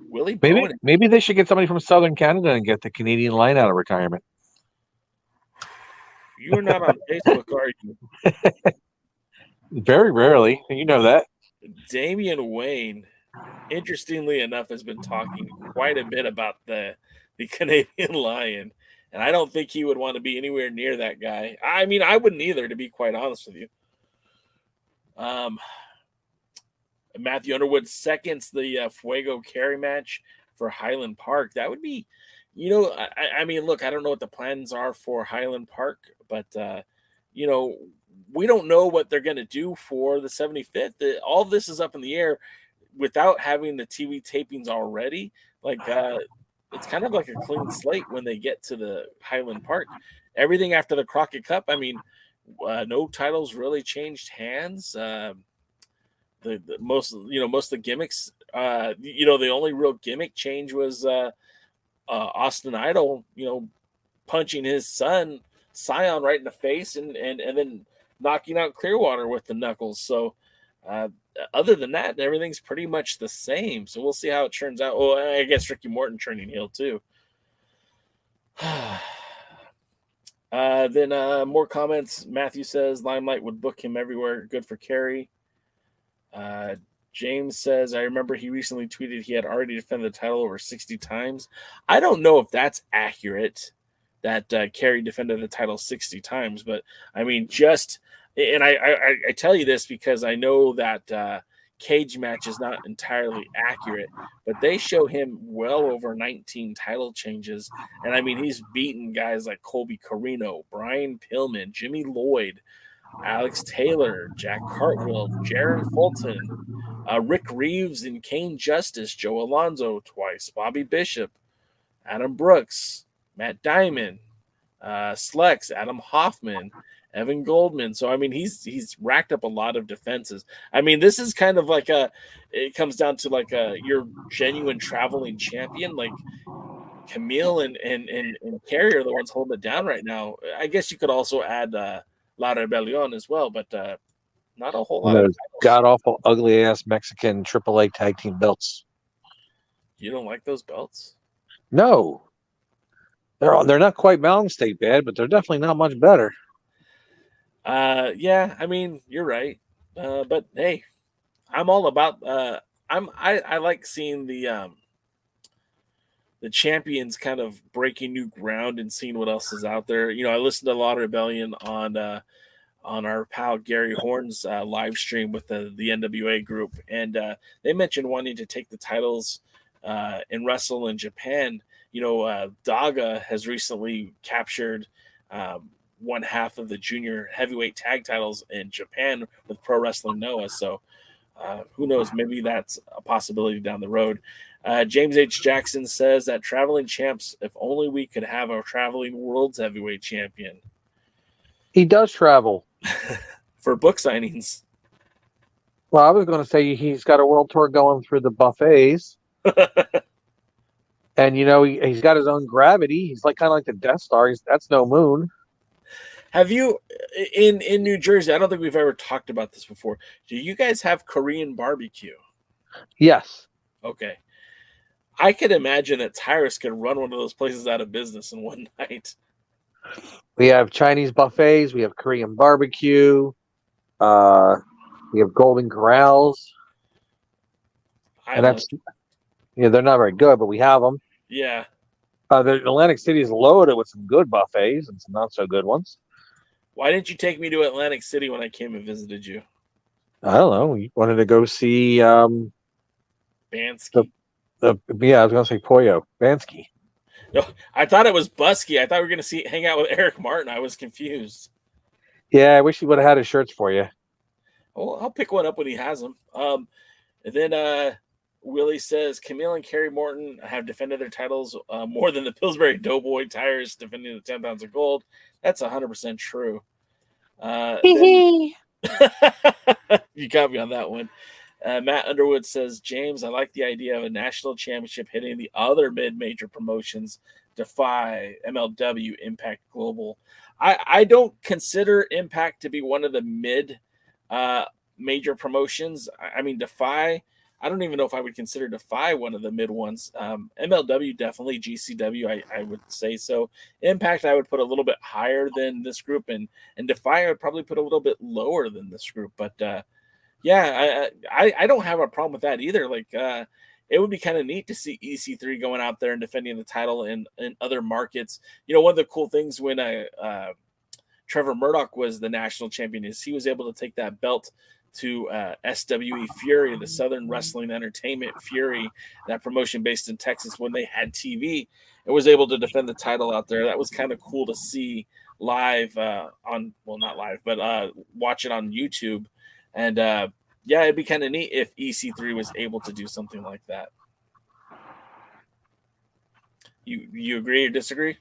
Willie Bowen. Maybe they should get somebody from Southern Canada and get the Canadian line out of retirement. You're not on Facebook, are you? Very rarely. You know that. Damian Wayne, interestingly enough, has been talking quite a bit about the Canadian Lion. And I don't think he would want to be anywhere near that guy. I mean, I wouldn't either, to be quite honest with you. Matthew Underwood seconds the Fuego Kerry match for Highland Park. That would be, I mean, look, I don't know what the plans are for Highland Park, but, we don't know what they're going to do for the 75th. All of this is up in the air without having the TV tapings already. It's kind of like a clean slate when they get to the Highland Park. Everything after the Crockett Cup, I mean, no titles really changed hands. The most of the gimmicks, the only real gimmick change was Austin Idol, punching his son Scion right in the face and then knocking out Clearwater with the knuckles. So other than that, everything's pretty much the same. So we'll see how it turns out. Oh, I guess Ricky Morton turning heel too. Then more comments. Matthew says Limelight would book him everywhere. Good for Kerry. James says, I remember he recently tweeted he had already defended the title over 60 times. I don't know if that's accurate, that Kerry defended the title 60 times, but I mean, and I tell you this because I know that cage match is not entirely accurate, but they show him well over 19 title changes. And I mean, he's beaten guys like Colby Carino, Brian Pillman, Jimmy Lloyd, Alex Taylor, Jack Cartwheel, Jaron Fulton, Rick Reeves and Kane Justice, Joe Alonzo twice, Bobby Bishop, Adam Brooks, Matt Diamond, Slex, Adam Hoffman, Evan Goldman. So I mean, he's racked up a lot of defenses. I mean, this is kind of like it comes down to like your genuine traveling champion, like Camille and Kerry are the ones holding it down right now. I guess you could also add La Rebellion as well, but not a whole lot of god awful, ugly ass Mexican AAA tag team belts. You don't like those belts? No, they're not quite Mountain State bad, but they're definitely not much better. Yeah, I mean, you're right. But hey, I'm all about I like seeing the champions kind of breaking new ground and seeing what else is out there. You know, I listened to a lot of Rebellion on our pal Gary Horn's live stream with the NWA group, and they mentioned wanting to take the titles and wrestle in Japan. You know, Daga has recently captured one half of the junior heavyweight tag titles in Japan with Pro Wrestling Noah. So who knows? Maybe that's a possibility down the road. James H. Jackson says that traveling champs, if only we could have a traveling world's heavyweight champion. He does travel. For book signings. Well, I was going to say he's got a world tour going through the buffets. And, you know, he's got his own gravity. He's like kind of like the Death Star. That's no moon. Have you, in New Jersey, I don't think we've ever talked about this before. Do you guys have Korean barbecue? Yes. Okay. I could imagine that Tyrus could run one of those places out of business in one night. We have Chinese buffets. We have Korean barbecue. We have Golden Corrals. And that's, yeah, they're not very good, but we have them. Yeah. The Atlantic City is loaded with some good buffets and some not so good ones. Why didn't you take me to Atlantic City when I came and visited you? I don't know. We wanted to go see Bansky. Yeah, I was going to say Pollo. Bansky. No, I thought it was Busky. I thought we were going to hang out with Eric Martin. I was confused. Yeah, I wish he would have had his shirts for you. Oh, I'll pick one up when he has them. And then Willie says Camille and Kerry Morton have defended their titles more than the Pillsbury Doughboy Tires defending the 10 pounds of gold. That's 100% true. You got me on that one. Matt Underwood says, James, I like the idea of a national championship hitting the other mid-major promotions, Defy, MLW, Impact Global. I don't consider Impact to be one of the mid-major promotions. I mean, Defy, I don't even know if I would consider Defy one of the mid ones. MLW, definitely. GCW, I would say so. Impact, I would put a little bit higher than this group, and Defy, I would probably put a little bit lower than this group. But, yeah, I don't have a problem with that either. Like, it would be kind of neat to see EC3 going out there and defending the title in other markets. You know, one of the cool things when Trevor Murdoch was the national champion is he was able to take that belt to SWE Fury, the Southern Wrestling Entertainment Fury, that promotion based in Texas when they had TV, and was able to defend the title out there. That was kind of cool to see live on, well, not live, but watch it on YouTube. And yeah, it'd be kind of neat if EC3 was able to do something like that. You agree or disagree?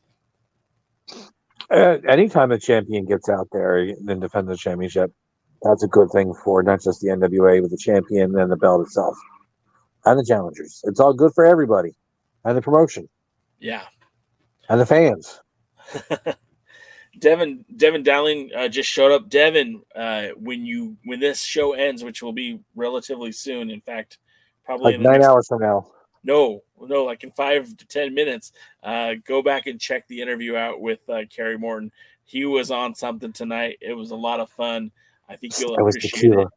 Anytime a champion gets out there and defends the championship, that's a good thing for not just the NWA, but the champion and the belt itself and the challengers. It's all good for everybody and the promotion. Yeah. And the fans. Devin Dowling just showed up. Devin, when this show ends, which will be relatively soon, in fact, probably like in 9 hours from now. No, like in 5 to 10 minutes. Go back and check the interview out with Kerry Morton. He was on something tonight. It was a lot of fun. I think you'll appreciate it.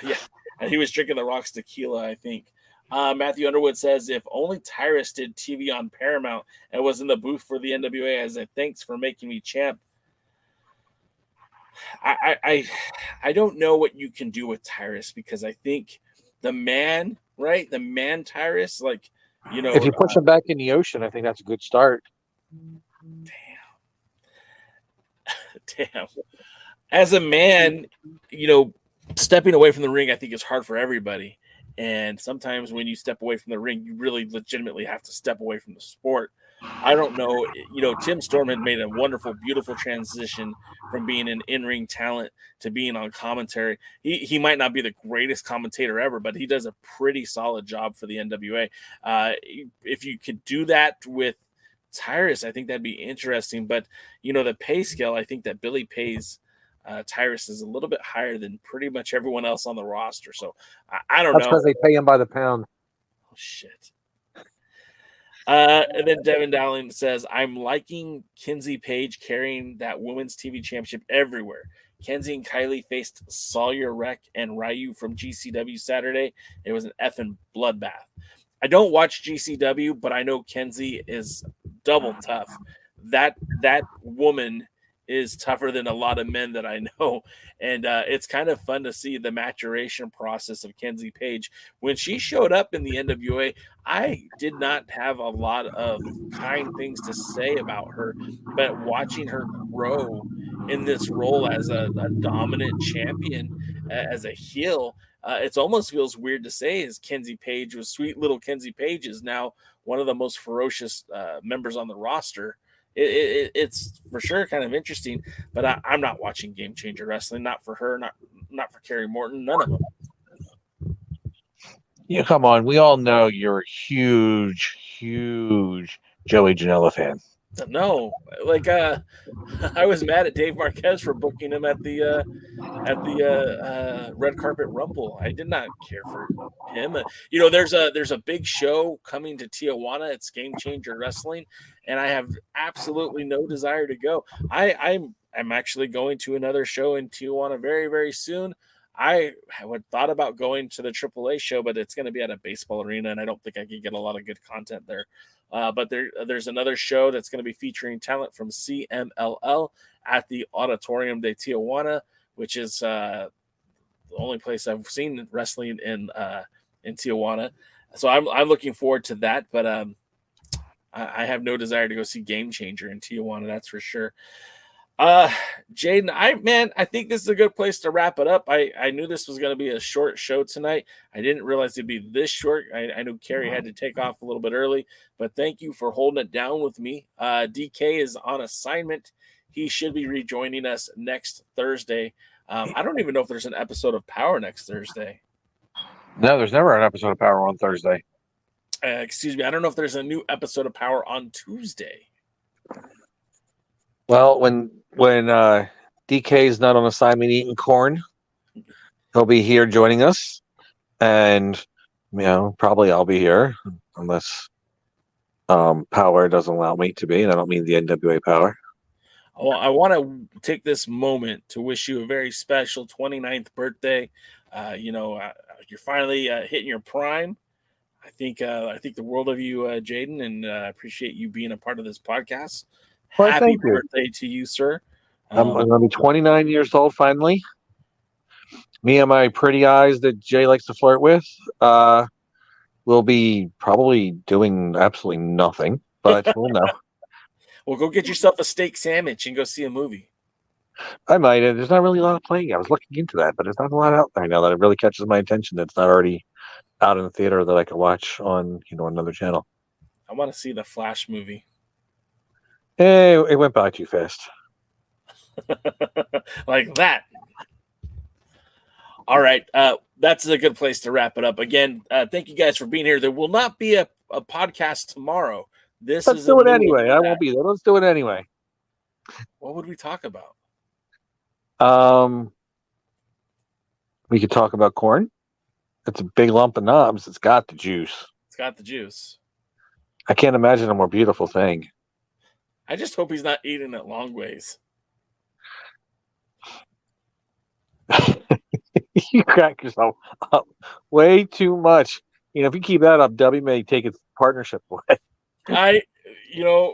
Yeah, and he was drinking the Rocks tequila, I think. Matthew Underwood says, if only Tyrus did TV on Paramount and was in the booth for the NWA as a thanks for making me champ. I don't know what you can do with Tyrus, because I think the man, right? The man Tyrus, like, If you push him back in the ocean, I think that's a good start. damn. As a man, stepping away from the ring, I think is hard for everybody. And sometimes when you step away from the ring, you really legitimately have to step away from the sport. I don't know. Tim Storm had made a wonderful, beautiful transition from being an in-ring talent to being on commentary. He might not be the greatest commentator ever, but he does a pretty solid job for the NWA. If you could do that with Tyrus, I think that'd be interesting. But, the pay scale, I think that Billy pays Tyrus is a little bit higher than pretty much everyone else on the roster. So I don't know. That's because they pay him by the pound. Oh, shit. And then Devin Dowling says, I'm liking Kinsey Page carrying that women's TV championship everywhere. Kenzie and Kylie faced Sawyer Wreck and Ryu from GCW Saturday. It was an effing bloodbath. I don't watch GCW, but I know Kenzie is double tough. That woman is tougher than a lot of men that I know. And it's kind of fun to see the maturation process of Kenzie Page. When she showed up in the NWA, I did not have a lot of kind things to say about her, but watching her grow in this role as a dominant champion, as a heel, it almost feels weird to say as Kenzie Page was sweet little Kenzie Page is now one of the most ferocious members on the roster. It's for sure kind of interesting, but I'm not watching Game Changer Wrestling. Not for her, not for Kerry Morton, none of them. Yeah, come on. We all know you're a huge Joey Janela fan. No, like I was mad at Dave Marquez for booking him at the red carpet rumble. I did not care for him. There's a big show coming to Tijuana. It's Game Changer Wrestling, and I have absolutely no desire to go. I'm actually going to another show in Tijuana very, very soon. I had thought about going to the AAA show, but it's going to be at a baseball arena, and I don't think I could get a lot of good content there. But there's another show that's going to be featuring talent from CMLL at the Auditorium de Tijuana, which is the only place I've seen wrestling in Tijuana. So I'm looking forward to that. But I have no desire to go see Game Changer in Tijuana. That's for sure. Jaden, I think this is a good place to wrap it up. I knew this was going to be a short show tonight. I didn't realize it'd be this short. I knew Kerry had to take off a little bit early, but thank you for holding it down with me. DK is on assignment. He should be rejoining us next Thursday. I don't even know if there's an episode of Power next Thursday. No, there's never an episode of Power on Thursday. Excuse me. I don't know if there's a new episode of Power on Tuesday. Well, when DK is not on assignment eating corn, he'll be here joining us, and probably I'll be here unless Power doesn't allow me to be, and I don't mean the NWA Power. Well, I want to take this moment to wish you a very special 29th birthday. You're finally hitting your prime. I think the world of you, Jaden, and I appreciate you being a part of this podcast. Well, Happy birthday to you, sir. I'm going to be 29 years old finally. Me and my pretty eyes that Jay likes to flirt with will be probably doing absolutely nothing, but we'll know. Well, go get yourself a steak sandwich and go see a movie. I might. There's not really a lot playing. I was looking into that, but there's not a lot out there now that it really catches my attention that's not already out in the theater that I can watch on another channel. I want to see the Flash movie. Hey, it went by too fast. Like that. All right. That's a good place to wrap it up. Again, thank you guys for being here. There will not be a podcast tomorrow. Let's do it anyway. I won't be there. Let's do it anyway. What would we talk about? We could talk about corn. It's a big lump of knobs. It's got the juice. It's got the juice. I can't imagine a more beautiful thing. I just hope he's not eating it long ways. You crack yourself up way too much. If you keep that up, W may take its partnership away.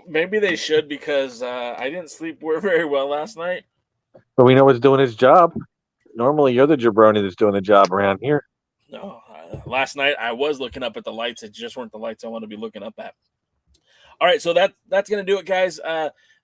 Maybe they should, because I didn't sleep very well last night. But we know it's doing its job. Normally, you're the jabroni that's doing the job around here. No, last night I was looking up at the lights. It just weren't the lights I want to be looking up at. All right, so that's going to do it, guys.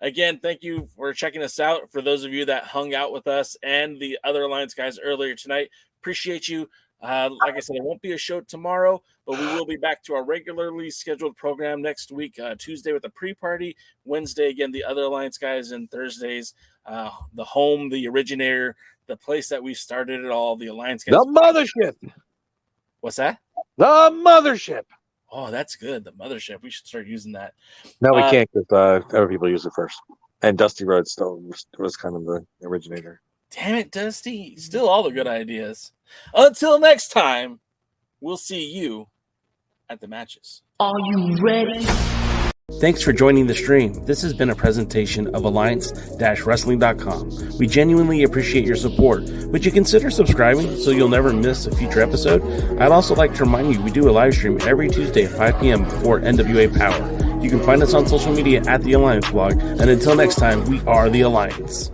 Again, thank you for checking us out. For those of you that hung out with us and the other Alliance guys earlier tonight, appreciate you. Like I said, it won't be a show tomorrow, but we will be back to our regularly scheduled program next week, Tuesday with the pre-party, Wednesday, again, the other Alliance guys, and Thursdays, the home, the originator, the place that we started it all, the Alliance guys. The mothership. What's that? The mothership. Oh, that's good. The mothership. We should start using that. No, we can't because other people use it first. And Dusty Road still was kind of the originator. Damn it, Dusty. Still all the good ideas. Until next time, we'll see you at the matches. Are you ready? Thanks for joining the stream. This has been a presentation of Alliance-Wrestling.com. We genuinely appreciate your support. Would you consider subscribing so you'll never miss a future episode? I'd also like to remind you we do a live stream every Tuesday at 5 p.m. before NWA Power. You can find us on social media at The Alliance Blog. And until next time, we are The Alliance.